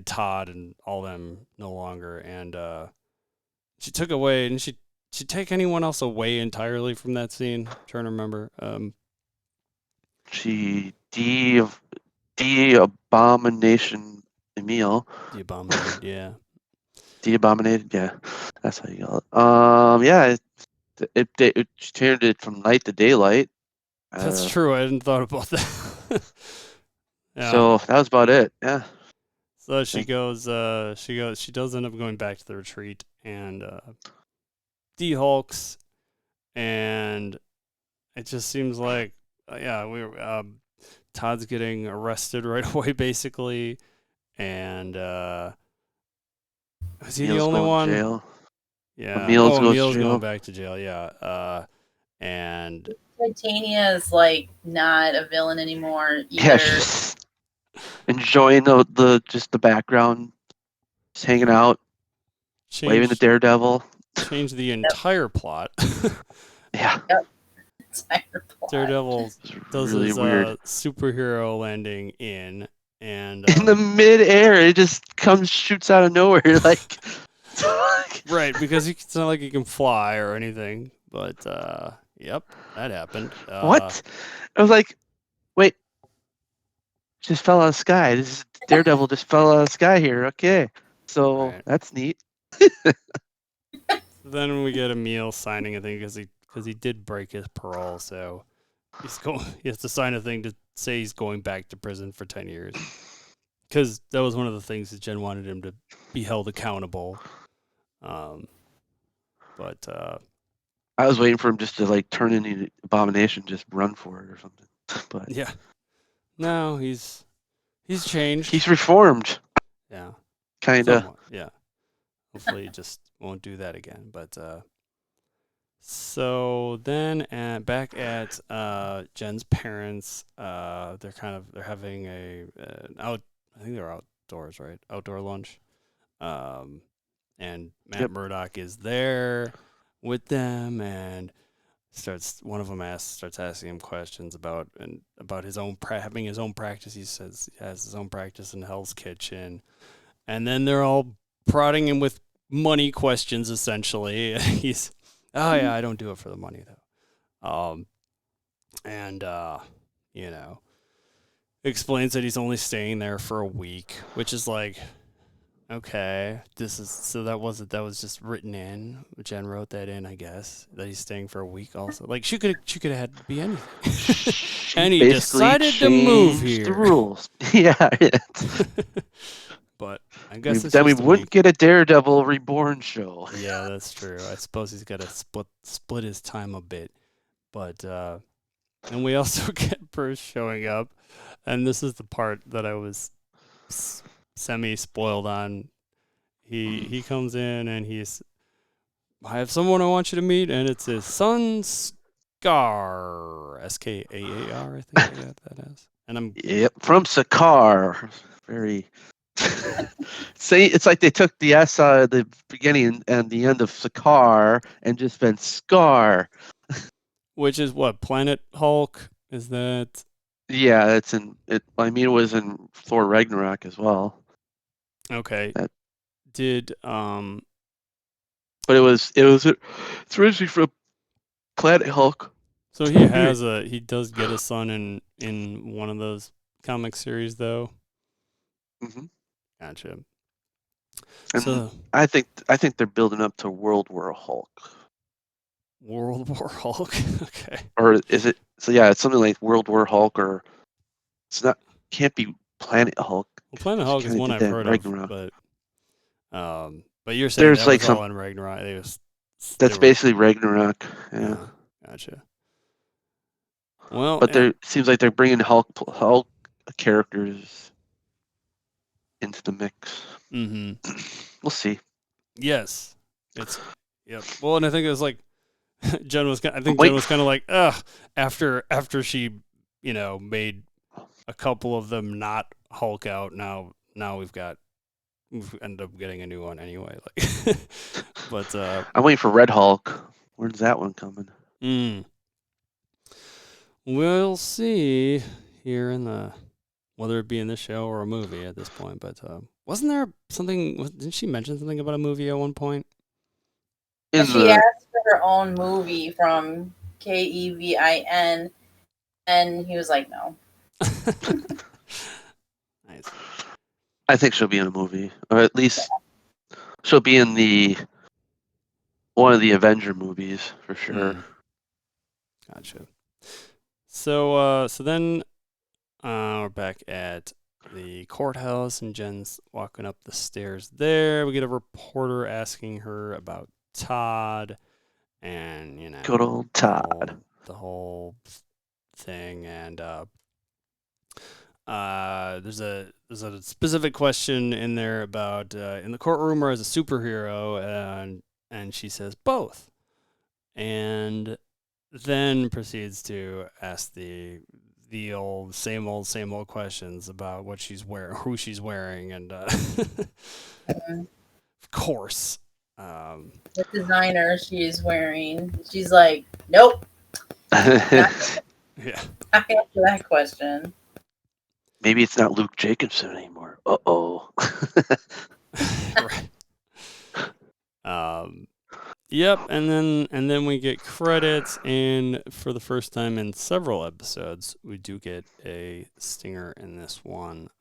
Todd and all them no longer, and she took away, and she take anyone else away entirely from that scene? I'm trying to remember. She de-abomination Emil. De-abominated, yeah. De-abominated, yeah. That's how you call it. Yeah, it turned it from night to daylight. That's true. I hadn't thought about that. Yeah. So that was about it. Yeah. So she goes. She does end up going back to the retreat and de-hulks, and it just seems like Todd's getting arrested right away, basically, and is he the only one? Jail. Yeah. Emil's going back to jail. Yeah. And Titania is like not a villain anymore either. Yeah, she's enjoying the background, just hanging out, waving the Daredevil. Change the entire plot. Yeah. Yep. Daredevil does really his weird superhero landing in the midair. It just shoots out of nowhere, like. Right, because it's not like he can fly or anything. But yep, that happened. What? I was like, wait, just fell out of the sky. This is Daredevil just fell out of the sky here. Okay, so that's neat. Then we get Emil signing a thing because he did break his parole, so he has to sign a thing to say he's going back to prison for 10 years. Because that was one of the things that Jen wanted him to be held accountable. But I was waiting for him just to like turn into Abomination, just run for it or something. But yeah, no, he's changed. He's reformed. Yeah, kinda. Yeah, hopefully he just won't do that again. But so then back at Jen's parents, they're having I think they're outdoors, right? Outdoor lunch. And Matt Murdock is there with them, and one of them starts asking him questions about his own having his own practice. He says he has his own practice in Hell's Kitchen, and then they're all prodding him with money questions essentially. He's, oh yeah, I don't do it for the money though. And explains that he's only staying there for a week, which is like, okay, that was just written in. Jen wrote that in, I guess, that he's staying for a week. Also, like she could have had to be anything, and he decided to move here. The rules, yeah. But I guess then we wouldn't get a Daredevil Reborn show. Yeah, that's true. I suppose he's got to split his time a bit, but and we also get Bruce showing up, and this is the part that I was semi-spoiled on. He comes in and I have someone I want you to meet, and it's his son Scar, Skaar, I think I got that as. And I'm from Sakaar. Very. It's like they took the S out of the beginning and the end of Sakaar and just been Scar. Which is what, Planet Hulk? Is that? Yeah, it's in it. I mean, it was in Thor Ragnarok as well. Okay. But it's originally from Planet Hulk. So he does get a son in one of those comic series though. Mm-hmm. Gotcha. And so I think they're building up to World War Hulk. World War Hulk. Okay. Or is it? So yeah, it's something like World War Hulk, or it's not. Can't be Planet Hulk. Well, Planet Hulk is one I've heard of, but you're saying there's that was all in Ragnarok. That's basically Ragnarok. Yeah. Gotcha. Well, but it seems like they're bringing Hulk characters into the mix. Mm-hmm. We'll see. Yes. Yep. Well, and I think it was like Jen was kind of like, ugh, after she, made a couple of them not Hulk out. Now we've ended up getting a new one anyway. Like, but I'm waiting for Red Hulk. When's that one coming? We'll see here whether it be in this show or a movie at this point. But wasn't there something? Didn't she mention something about a movie at one point? She asked for her own movie from Kevin, and he was like, no. Nice. I think she'll be in a movie, or at least she'll be in one of the Avenger movies for sure. Gotcha. So then we're back at the courthouse, and Jen's walking up the stairs there. We get a reporter asking her about Todd, and good old Todd, the whole thing, and there's a specific question in there about in the courtroom or as a superhero, and she says both, and then proceeds to ask the same old questions about what she's wearing, who she's wearing, and of course. The designer she's wearing. She's like, nope. Yeah. I answer that question. Maybe it's not Luke Jacobson anymore. Uh-oh. Right. Yep, and then we get credits, and for the first time in several episodes, we do get a stinger in this one,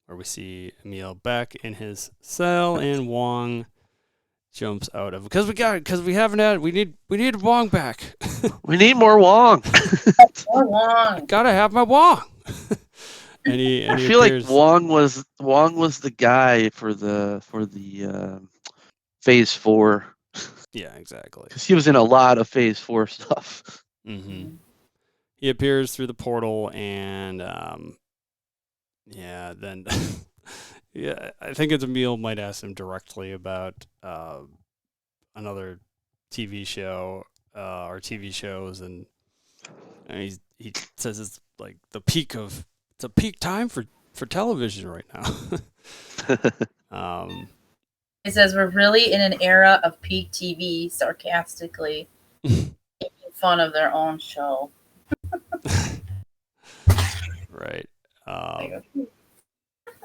where we see Emil back in his cell, and Wong jumps out of we need Wong back. We need more Wong. More Wong. Gotta have my Wong. and I feel like Wong was the guy for the Phase 4. Yeah, exactly. Because he was in a lot of Phase 4 stuff. Mm-hmm. He appears through the portal, and then yeah, I think it's Emil might ask him directly about another TV show or TV shows, and he says it's like it's a peak time for television right now. He says we're really in an era of peak TV, sarcastically making fun of their own show. Right.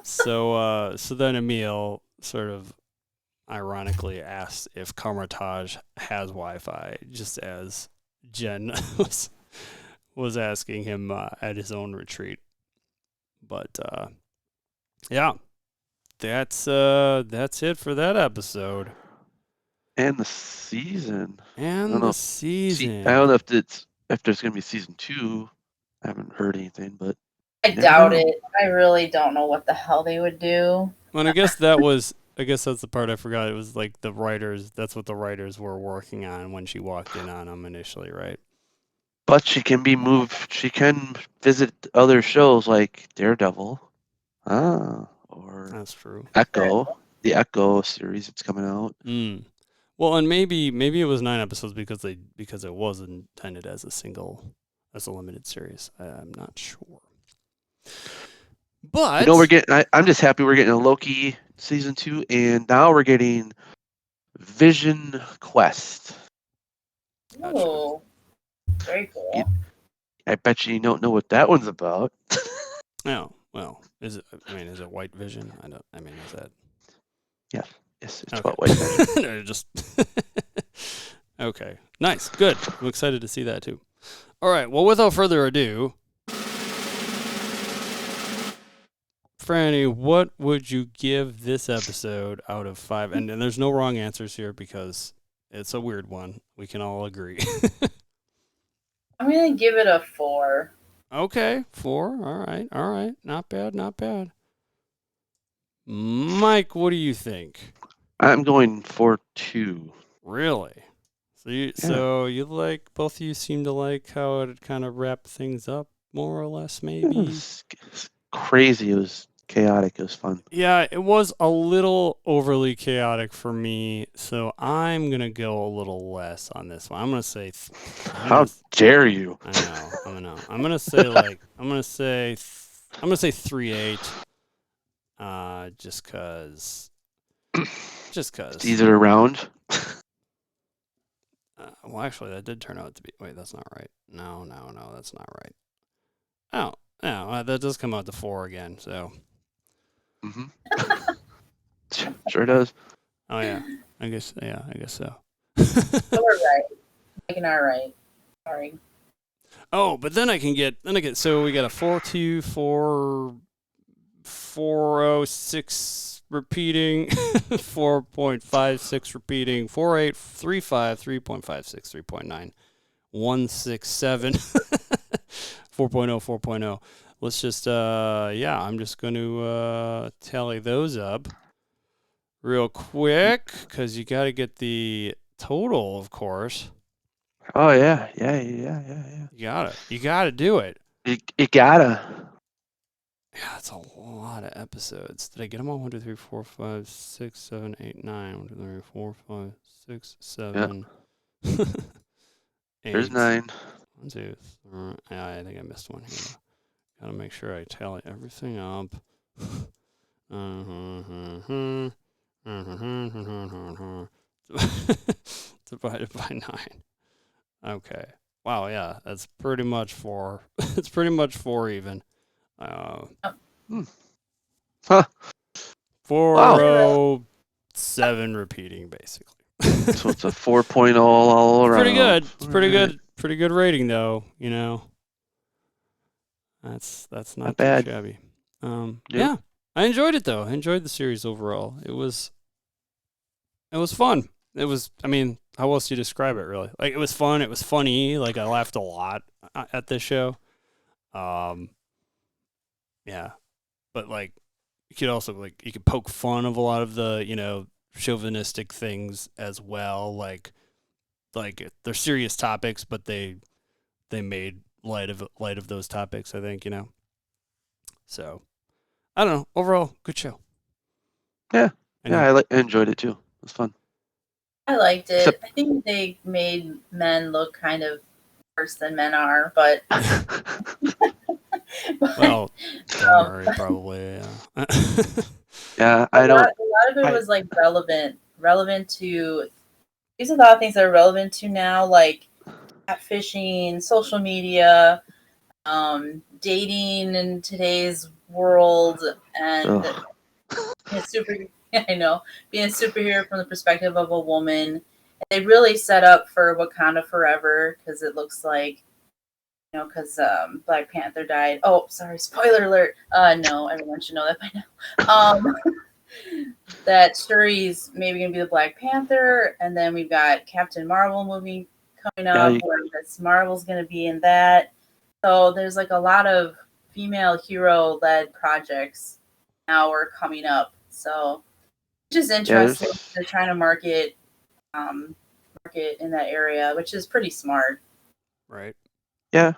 So then Emil sort of ironically asked if Karmatage has Wi-Fi, just as Jen was asking him at his own retreat. But yeah, that's it for that episode. And the season. And the season. I don't know if there's gonna be season 2. I haven't heard anything, but I doubt it. I really don't know what the hell they would do. Well, I guess that's the part I forgot. It was like the writers. That's what the writers were working on when she walked in on them initially, right? But she can be moved. She can visit other shows like Daredevil. Or That's true. Echo. The Echo series that's coming out. Well, and maybe it was 9 episodes because it was intended as a limited series. I'm not sure. But we're getting. I'm just happy we're getting a Loki season 2, and now we're getting Vision Quest. Oh, very cool. I bet you don't know what that one's about. Oh, well, is it White Vision? Is that? Yeah. Yes, it's about White Vision. No, just okay. Nice, good. I'm excited to see that too. All right. Well, without further ado, Franny, what would you give this episode out of 5? And there's no wrong answers here because it's a weird one. We can all agree. I'm going to give it a 4. Okay, 4. All right. Not bad. Mike, what do you think? I'm going for 2. Really? So you like, both of you seem to like how it kind of wrapped things up, more or less, maybe? It was crazy. It was chaotic. It was fun. Yeah, it was a little overly chaotic for me, so I'm going to go a little less on this one. I'm going to say... How dare you? I know. I'm going to say, I'm going to say 3.8, just because... It's either around. Well, actually, that did turn out to be... Wait, that's not right. No, that's not right. Oh, that does come out to 4 again, so... Mm-hmm. Sure does. Oh, yeah. I guess so. So we're right. Making our right. Sorry. Oh, but then I can get... So we got a 4.2, 4.06... repeating, 4.56 repeating, 4.8, 3.5, 3.56, 3.9, 1.67, 4.0, 4.0. Let's just, I'm just going to tally those up real quick because you got to get the total, of course. Oh, yeah. You got to do it. You gotta. Yeah, that's a lot of episodes. Did I get them all? 1, 2, 3, 4, 5, 6, 7, 8, 9. 1, 2, 3, 4, 5, 6, 7. Yep. 8. There's 9. 1, 2, 3. Yeah, I think I missed one here. Gotta make sure I tally everything up. Divided by 9. Okay. Wow, yeah, that's pretty much 4. It's pretty much 4 even. 407 repeating basically. So it's a 4.0 all around. Pretty good. It's pretty good. Pretty good rating though, you know. That's not too bad. shabby. Yeah. I enjoyed it though. I enjoyed the series overall. It was fun. It was, how else do you describe it really? Like it was fun, it was funny, like I laughed a lot at this show. Yeah. But like you could also you could poke fun of a lot of the, chauvinistic things as well. Like they're serious topics, but they made light of those topics, I think, So I don't know. Overall, good show. Yeah. I enjoyed it too. It was fun. I liked it. I think they made men look kind of worse than men are, but well, don't worry, probably. Yeah, I don't. A lot of it was like relevant to. These are a lot of things that are relevant to now, like catfishing, social media, dating in today's world, and it's super I know, being a superhero from the perspective of a woman. And they really set up for Wakanda Forever because it looks like, because Black Panther died. Oh, sorry, spoiler alert. No, everyone should know that by now. That Shuri's maybe gonna be the Black Panther, and then we've got Captain Marvel movie coming up, where Miss Marvel's gonna be in that. So there's like a lot of female hero led projects now are coming up. So which is interesting. They're trying to market in that area, which is pretty smart. Right. Yeah.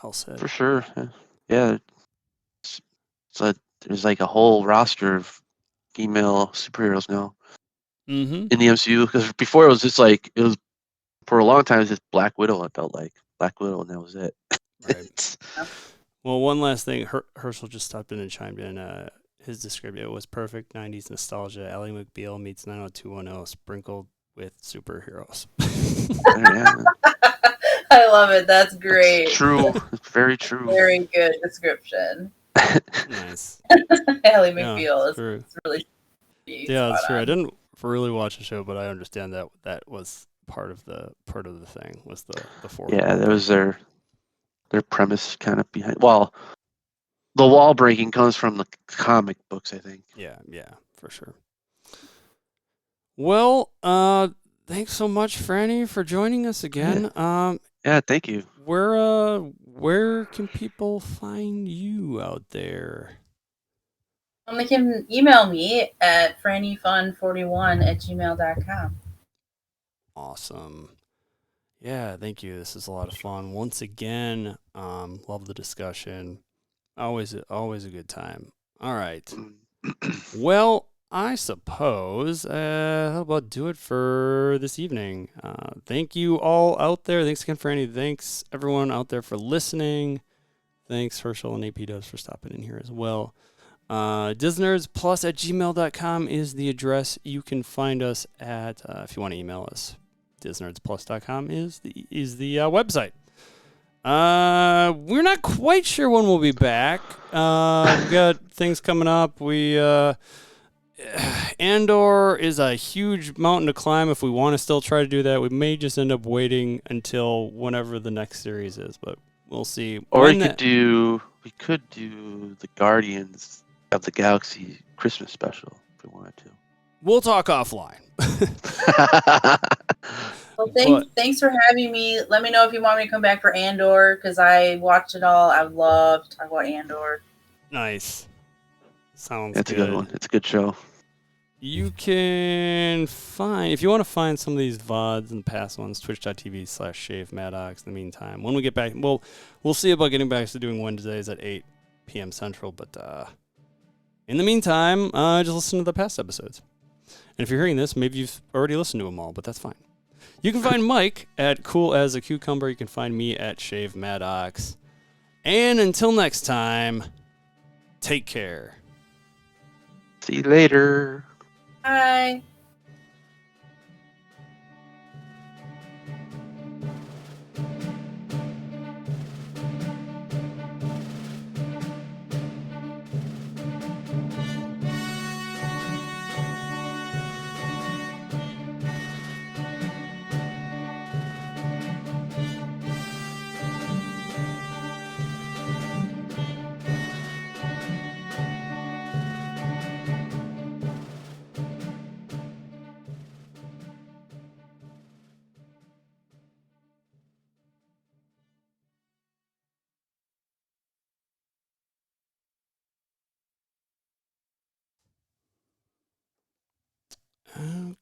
Well said. For sure. Yeah. So there's like a whole roster of female superheroes now in the MCU. Because before it was just like for a long time it was just Black Widow. I felt like Black Widow, and that was it. Right. Well, one last thing. Herschel just stopped in and chimed in. His description was perfect 90s nostalgia. Ally McBeal meets 90210 sprinkled with superheroes. I love it. That's great. That's true. It's very true. Very good description. Nice. Ally McBeal is really yeah, that's true. I didn't really watch the show, but I understand that was part of the thing was the four. Yeah, that was their premise kind of behind. Well, the wall breaking comes from the comic books, I think. Yeah, for sure. Well, thanks so much, Franny, for joining us again. Yeah, thank you. Where can people find you out there? They can email me at frannyfun41@gmail.com. Awesome. Yeah, thank you. This is a lot of fun. Once again, love the discussion. Always a good time. All right. Well, I suppose how about do it for this evening. Thank you all out there. Thanks again, Franny. Thanks everyone out there for listening. Thanks Herschel and AP Dubs for stopping in here as well. Disnerdsplus@gmail.com is the address you can find us at if you want to email us. Disnerdsplus.com is the website. We're not quite sure when we'll be back. We've got things coming up. Andor is a huge mountain to climb. If we want to still try to do that, we may just end up waiting until whenever the next series is, but we'll see. Or we could do the Guardians of the Galaxy Christmas special if we wanted to. We'll talk offline. Well, thanks for having me. Let me know if you want me to come back for Andor, because I watched it all. I would love to talk about Andor. Nice. Sounds That's good. a good one. It's a good show. You can find, if you want to find some of these VODs and past ones, twitch.tv/Shave Maddox. In the meantime, when we get back, we'll see about getting back to doing Wednesdays at 8 p.m. Central. But in the meantime, just listen to the past episodes. And if you're hearing this, maybe you've already listened to them all, but that's fine. You can find Mike at Cool as a Cucumber. You can find me at Shave Maddox. And until next time, take care. See you later. Bye.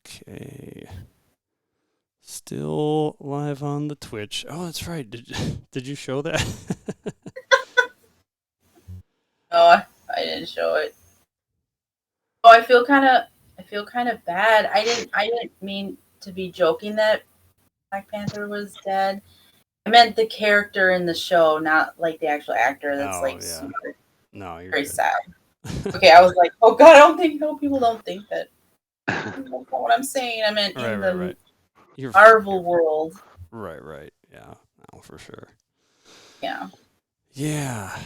Okay. Still live on the Twitch. Oh, that's right. Did you show that? No, I didn't show it. Oh, I feel kind of bad. I didn't mean to be joking that Black Panther was dead. I meant the character in the show, not like the actual actor. That's super. No, you're very good. sad. Okay, I was like, oh god, I hope people don't think that. That's not what I'm saying. I meant in the Marvel world. Right. Yeah, no, for sure. Yeah. Yeah.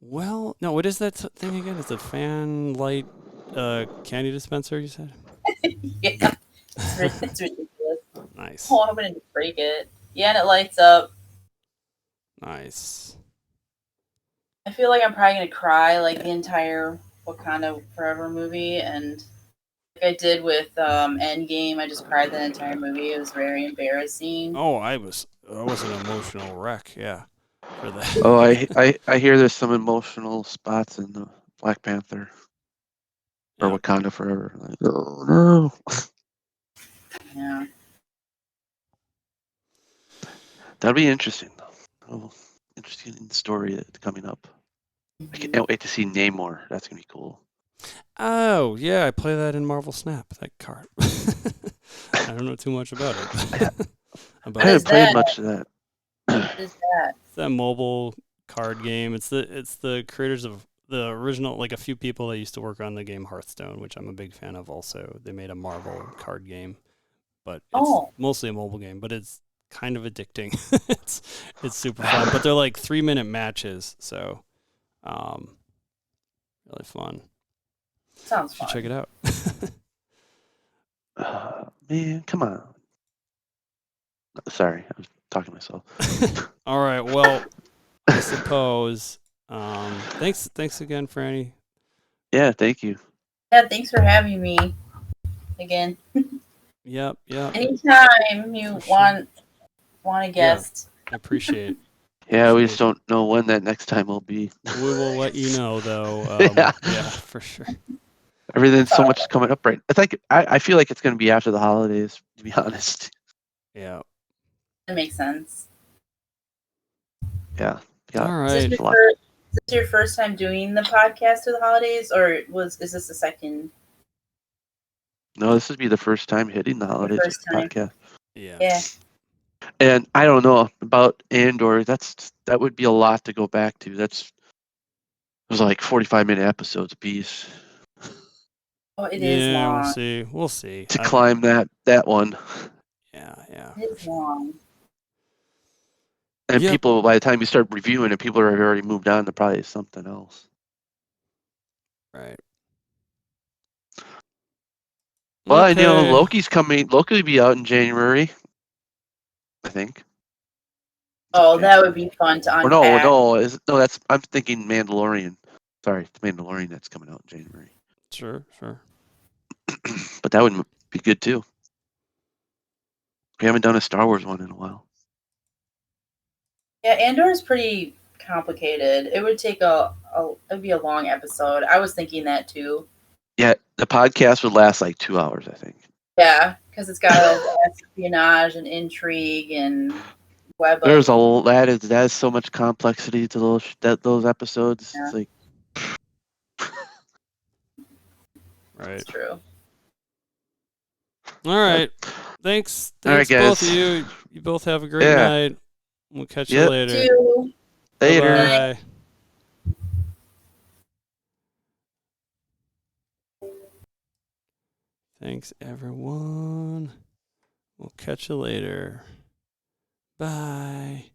Well, no, what is that thing again? It's a fan light candy dispenser, you said? Yeah, it's ridiculous. Nice. Oh, I wouldn't break it. Yeah, and it lights up. Nice. I feel like I'm probably gonna cry like the entire Wakanda Forever movie, and like I did with Endgame, I just cried the entire movie. It was very embarrassing. Oh, I was an emotional wreck, yeah, for that. Oh, I hear there's some emotional spots in the Black Panther or Yep. Wakanda Forever. Like, oh no. Yeah. That'll be interesting though. Oh, interesting story coming up. I can't wait to see Namor. That's gonna be cool. Oh, yeah, I play that in Marvel Snap, that card. I don't know too much about it. I haven't played much of that. What is that? It's that mobile card game. It's the creators of the original, like a few people that used to work on the game Hearthstone, which I'm a big fan of also. They made a Marvel card game, but it's mostly a mobile game, but it's kind of addicting. it's super fun, but they're like 3-minute matches, so really fun. Sounds you should fun. check it out. Man, come on. Sorry, I was talking to myself. All right, well, I suppose. Thanks again, Franny. Yeah, thank you. Yeah, thanks for having me again. Yep. Anytime you want a guest. Yeah, I appreciate. Yeah, we just don't know when that next time will be. We will let you know, though. Yeah, for sure. Everything's so much coming up right. I feel like it's going to be after the holidays, to be honest. Yeah. That makes sense. Yeah. All right. Is this your first time doing the podcast for the holidays, or is this the second? No, this would be the first time hitting the holidays with the podcast. Yeah. And I don't know about Andor. That would be a lot to go back to. It was like 45-minute episodes apiece. Oh, it is long. We'll see. To climb that one. Yeah. It is long. And people, by the time you start reviewing it, people have already moved on to probably something else. Right. Well, I know Loki's coming. Loki will be out in January, I think. Oh, that would be fun to unpack. No, I'm thinking Mandalorian. Sorry, it's Mandalorian that's coming out in January. Sure. But that would be good too. We haven't done a Star Wars one in a while. Yeah, Andor is pretty complicated. It would take it'd be a long episode. I was thinking that too. Yeah, the podcast would last like 2 hours, I think. Yeah, because it's got espionage and intrigue and web. There's that is so much complexity to those episodes. Yeah. It's like right. It's true. All right. Thanks all right, guys. Both of you. You both have a great night. We'll catch you later. Later. Bye. Thanks, everyone. We'll catch you later. Bye.